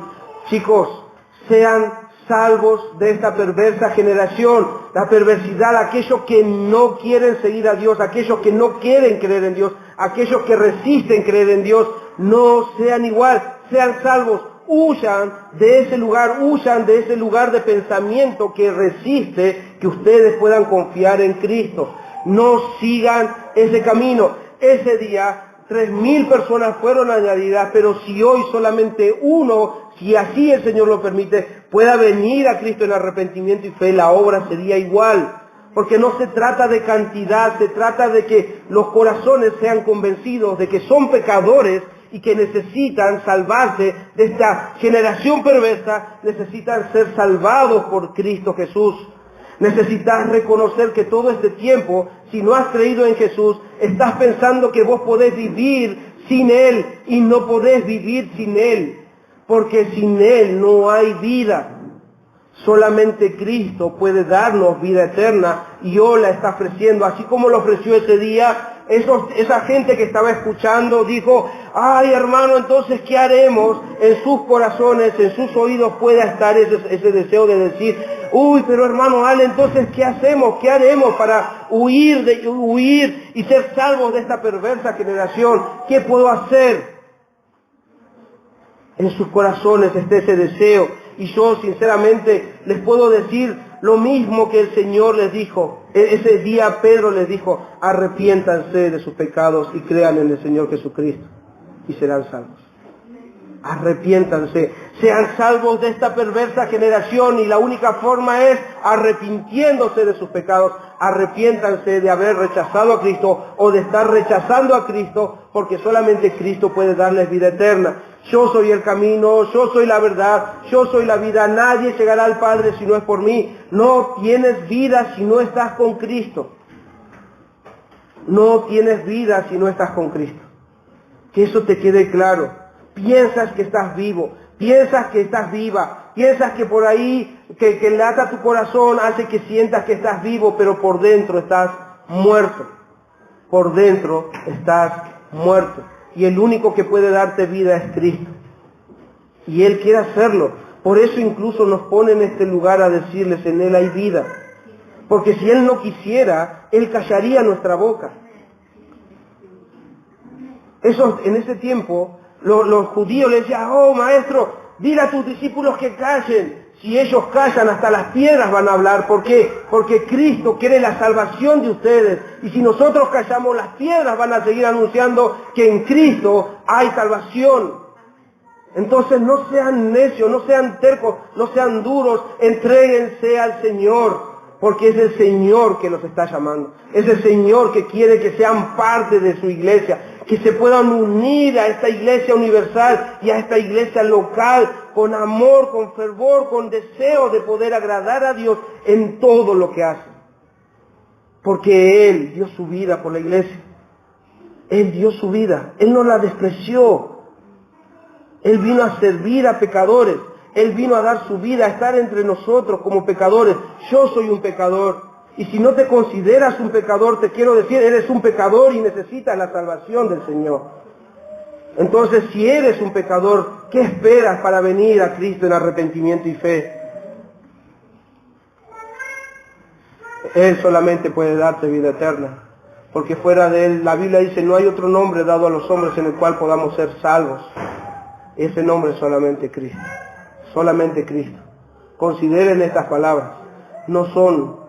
Chicos, sean salvos de esta perversa generación. La perversidad, aquellos que no quieren seguir a Dios, aquellos que no quieren creer en Dios, aquellos que resisten creer en Dios, no sean igual, sean salvos. Huyan de ese lugar de pensamiento que resiste que ustedes puedan confiar en Cristo. No sigan ese camino. Ese día 3.000 personas fueron añadidas, pero si hoy solamente uno, si así el Señor lo permite, pueda venir a Cristo en arrepentimiento y fe, la obra sería igual. Porque no se trata de cantidad, se trata de que los corazones sean convencidos de que son pecadores y que necesitan salvarse de esta generación perversa, necesitan ser salvados por Cristo Jesús. Necesitas reconocer que todo este tiempo, si no has creído en Jesús, estás pensando que vos podés vivir sin Él y no podés vivir sin Él, porque sin Él no hay vida. Solamente Cristo puede darnos vida eterna y hoy la está ofreciendo, así como lo ofreció ese día. Esa gente que estaba escuchando dijo, ay hermano, entonces ¿qué haremos? En sus corazones, en sus oídos pueda estar ese deseo de decir, uy, pero hermano Ale, entonces ¿qué hacemos? ¿Qué haremos para huir y ser salvos de esta perversa generación? ¿Qué puedo hacer? En sus corazones está ese deseo. Y yo sinceramente les puedo decir lo mismo que el Señor les dijo. Ese día Pedro les dijo, arrepiéntanse de sus pecados y crean en el Señor Jesucristo y serán salvos. Arrepiéntanse, sean salvos de esta perversa generación y la única forma es arrepintiéndose de sus pecados. Arrepiéntanse de haber rechazado a Cristo o de estar rechazando a Cristo, porque solamente Cristo puede darles vida eterna. Yo soy el camino, yo soy la verdad, yo soy la vida, nadie llegará al Padre si no es por mí. No tienes vida si no estás con Cristo. No tienes vida si no estás con Cristo. Que eso te quede claro. Piensas que estás vivo, piensas que estás viva, piensas que por ahí, que lata tu corazón hace que sientas que estás vivo, pero por dentro estás muerto. Por dentro estás muerto. Y el único que puede darte vida es Cristo. Y Él quiere hacerlo. Por eso incluso nos pone en este lugar a decirles, en Él hay vida. Porque si Él no quisiera, Él callaría nuestra boca. En ese tiempo, los judíos le decían, oh maestro, dile a tus discípulos que callen. Si ellos callan, hasta las piedras van a hablar. ¿Por qué? Porque Cristo quiere la salvación de ustedes. Y si nosotros callamos, las piedras van a seguir anunciando que en Cristo hay salvación. Entonces no sean necios, no sean tercos, no sean duros, entréguense al Señor. Porque es el Señor que los está llamando. Es el Señor que quiere que sean parte de su iglesia. Que se puedan unir a esta iglesia universal y a esta iglesia local con amor, con fervor, con deseo de poder agradar a Dios en todo lo que hacen. Porque Él dio su vida por la iglesia. Él dio su vida. Él no la despreció. Él vino a servir a pecadores. Él vino a dar su vida, a estar entre nosotros como pecadores. Yo soy un pecador. Y si no te consideras un pecador, te quiero decir, eres un pecador y necesitas la salvación del Señor. Entonces, si eres un pecador, ¿qué esperas para venir a Cristo en arrepentimiento y fe? Él solamente puede darte vida eterna. Porque fuera de Él, la Biblia dice, no hay otro nombre dado a los hombres en el cual podamos ser salvos. Ese nombre es solamente Cristo. Solamente Cristo. Consideren estas palabras. No son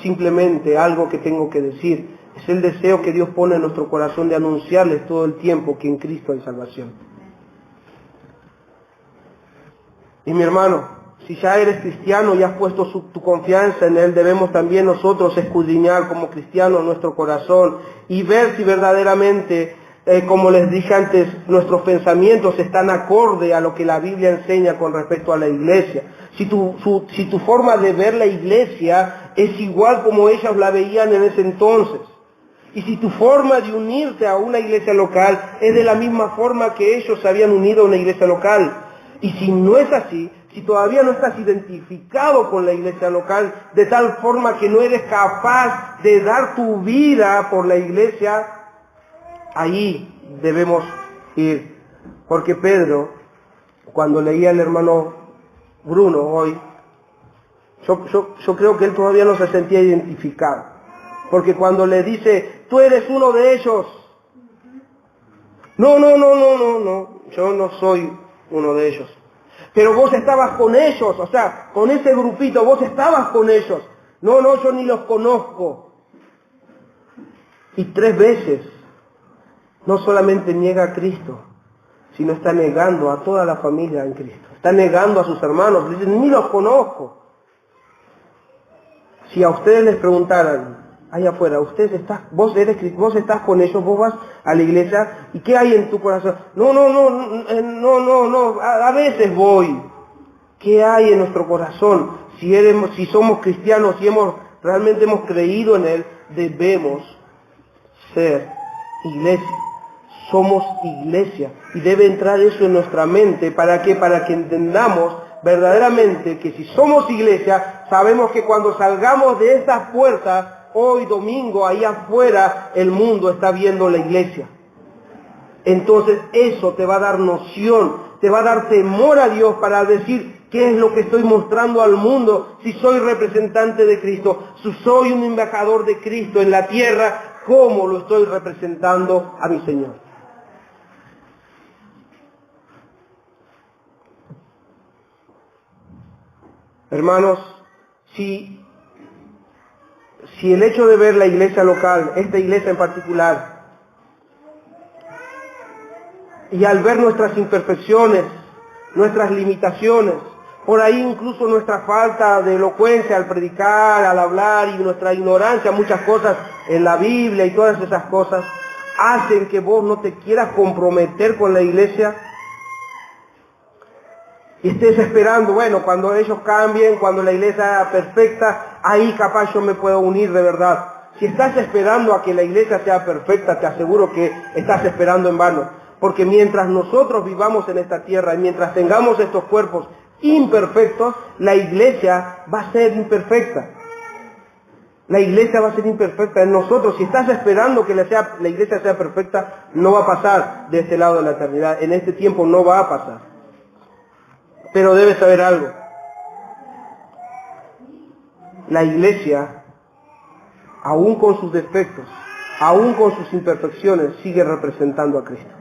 simplemente algo que tengo que decir. Es el deseo que Dios pone en nuestro corazón de anunciarles todo el tiempo que en Cristo hay salvación. Y mi hermano, si ya eres cristiano y has puesto tu confianza en Él, debemos también nosotros escudriñar como cristianos nuestro corazón y ver si verdaderamente, como les dije antes, nuestros pensamientos están acorde a lo que la Biblia enseña con respecto a la iglesia. Si tu forma de ver la iglesia es igual como ellos la veían en ese entonces. Y si tu forma de unirte a una iglesia local es de la misma forma que ellos se habían unido a una iglesia local. Y si no es así, si todavía no estás identificado con la iglesia local, de tal forma que no eres capaz de dar tu vida por la iglesia, ahí debemos ir. Porque Pedro, cuando leía al hermano Bruno hoy, yo creo que él todavía no se sentía identificado. Porque cuando le dice, tú eres uno de ellos. No, yo no soy uno de ellos. Pero vos estabas con ellos, o sea, con ese grupito, vos estabas con ellos. No, yo ni los conozco. Y 3 veces, no solamente niega a Cristo, sino está negando a toda la familia en Cristo. Está negando a sus hermanos, dicen, ni los conozco. Si a ustedes les preguntaran, allá afuera, vos estás con ellos, vos vas a la iglesia, ¿y qué hay en tu corazón? No, a veces voy. ¿Qué hay en nuestro corazón? Si somos cristianos, si realmente hemos creído en Él, debemos ser iglesia. Somos iglesia. Y debe entrar eso en nuestra mente. ¿Para qué? Para que entendamos verdaderamente que si somos iglesia, sabemos que cuando salgamos de estas puertas, hoy domingo, ahí afuera, el mundo está viendo la iglesia. Entonces eso te va a dar noción, te va a dar temor a Dios para decir qué es lo que estoy mostrando al mundo, si soy representante de Cristo, si soy un embajador de Cristo en la tierra, cómo lo estoy representando a mi Señor. Hermanos, si el hecho de ver la iglesia local, esta iglesia en particular, y al ver nuestras imperfecciones, nuestras limitaciones, por ahí incluso nuestra falta de elocuencia al predicar, al hablar, y nuestra ignorancia, muchas cosas en la Biblia y todas esas cosas, hacen que vos no te quieras comprometer con la iglesia, y estés esperando, bueno, cuando ellos cambien, cuando la iglesia sea perfecta, ahí capaz yo me puedo unir de verdad. Si estás esperando a que la iglesia sea perfecta, te aseguro que estás esperando en vano. Porque mientras nosotros vivamos en esta tierra y mientras tengamos estos cuerpos imperfectos, la iglesia va a ser imperfecta. La iglesia va a ser imperfecta en nosotros. Si estás esperando que la iglesia sea perfecta, no va a pasar de este lado de la eternidad. En este tiempo no va a pasar. Pero debes saber algo. La iglesia, aún con sus defectos, aún con sus imperfecciones, sigue representando a Cristo.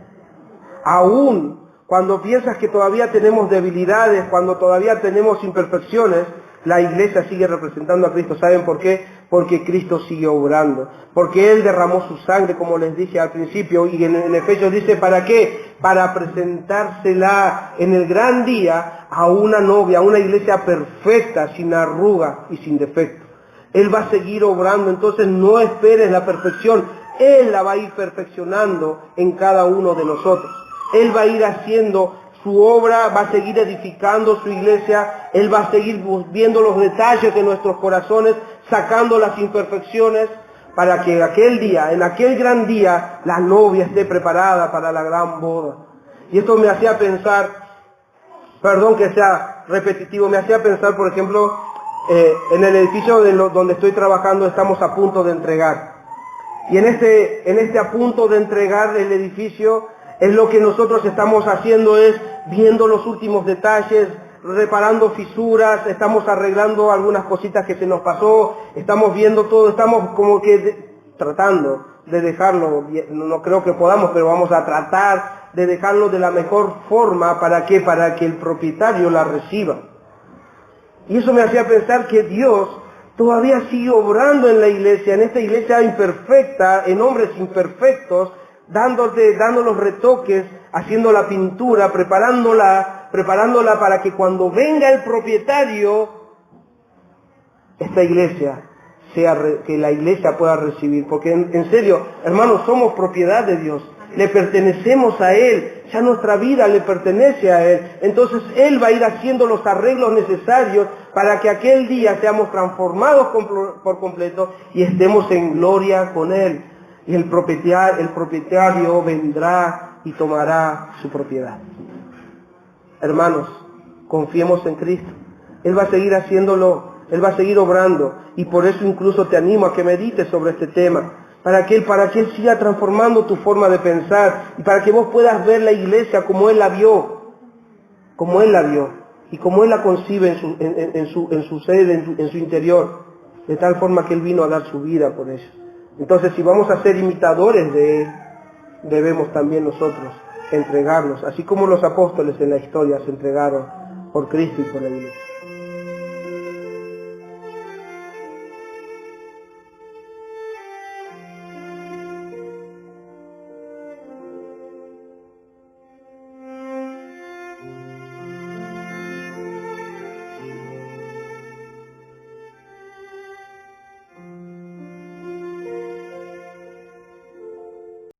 Aún cuando piensas que todavía tenemos debilidades, cuando todavía tenemos imperfecciones, la iglesia sigue representando a Cristo. ¿Saben por qué? Porque Cristo sigue obrando. Porque Él derramó su sangre, como les dije al principio, y en Efesios dice, ¿para qué? Para presentársela en el gran día a una novia, a una iglesia perfecta, sin arruga y sin defecto. Él va a seguir obrando, entonces no esperes la perfección. Él la va a ir perfeccionando en cada uno de nosotros. Él va a ir haciendo su obra, va a seguir edificando su iglesia, Él va a seguir viendo los detalles de nuestros corazones, sacando las imperfecciones, para que aquel día, en aquel gran día, la novia esté preparada para la gran boda. Y esto me hacía pensar, perdón que sea repetitivo, me hacía pensar, por ejemplo, en el edificio donde estoy trabajando, estamos a punto de entregar. Y en este a punto de entregar el edificio, es lo que nosotros estamos haciendo, es viendo los últimos detalles, reparando fisuras, estamos arreglando algunas cositas que se nos pasó, estamos viendo todo, estamos como que tratando de dejarlo, no creo que podamos, pero vamos a tratar de dejarlo de la mejor forma. ¿Para qué? Para que el propietario la reciba. Y eso me hacía pensar que Dios todavía sigue obrando en la iglesia, en esta iglesia imperfecta, en hombres imperfectos, dando los retoques, haciendo la pintura, preparándola para que cuando venga el propietario, esta iglesia que la iglesia pueda recibir. Porque en serio, hermanos, somos propiedad de Dios, le pertenecemos a Él, ya nuestra vida le pertenece a Él. Entonces Él va a ir haciendo los arreglos necesarios para que aquel día seamos transformados por completo y estemos en gloria con Él. Y el propietario vendrá y tomará su propiedad. Hermanos, Confiemos en Cristo. Él va a seguir haciéndolo, Él va a seguir obrando, y por eso incluso te animo a que medites sobre este tema, para que Él siga transformando tu forma de pensar, y para que vos puedas ver la iglesia como Él la vio, y como Él la concibe en su sede, en su interior, de tal forma que Él vino a dar su vida por ella. Entonces, si vamos a ser imitadores de Él, debemos también nosotros entregarnos, así como los apóstoles en la historia se entregaron por Cristo y por la iglesia.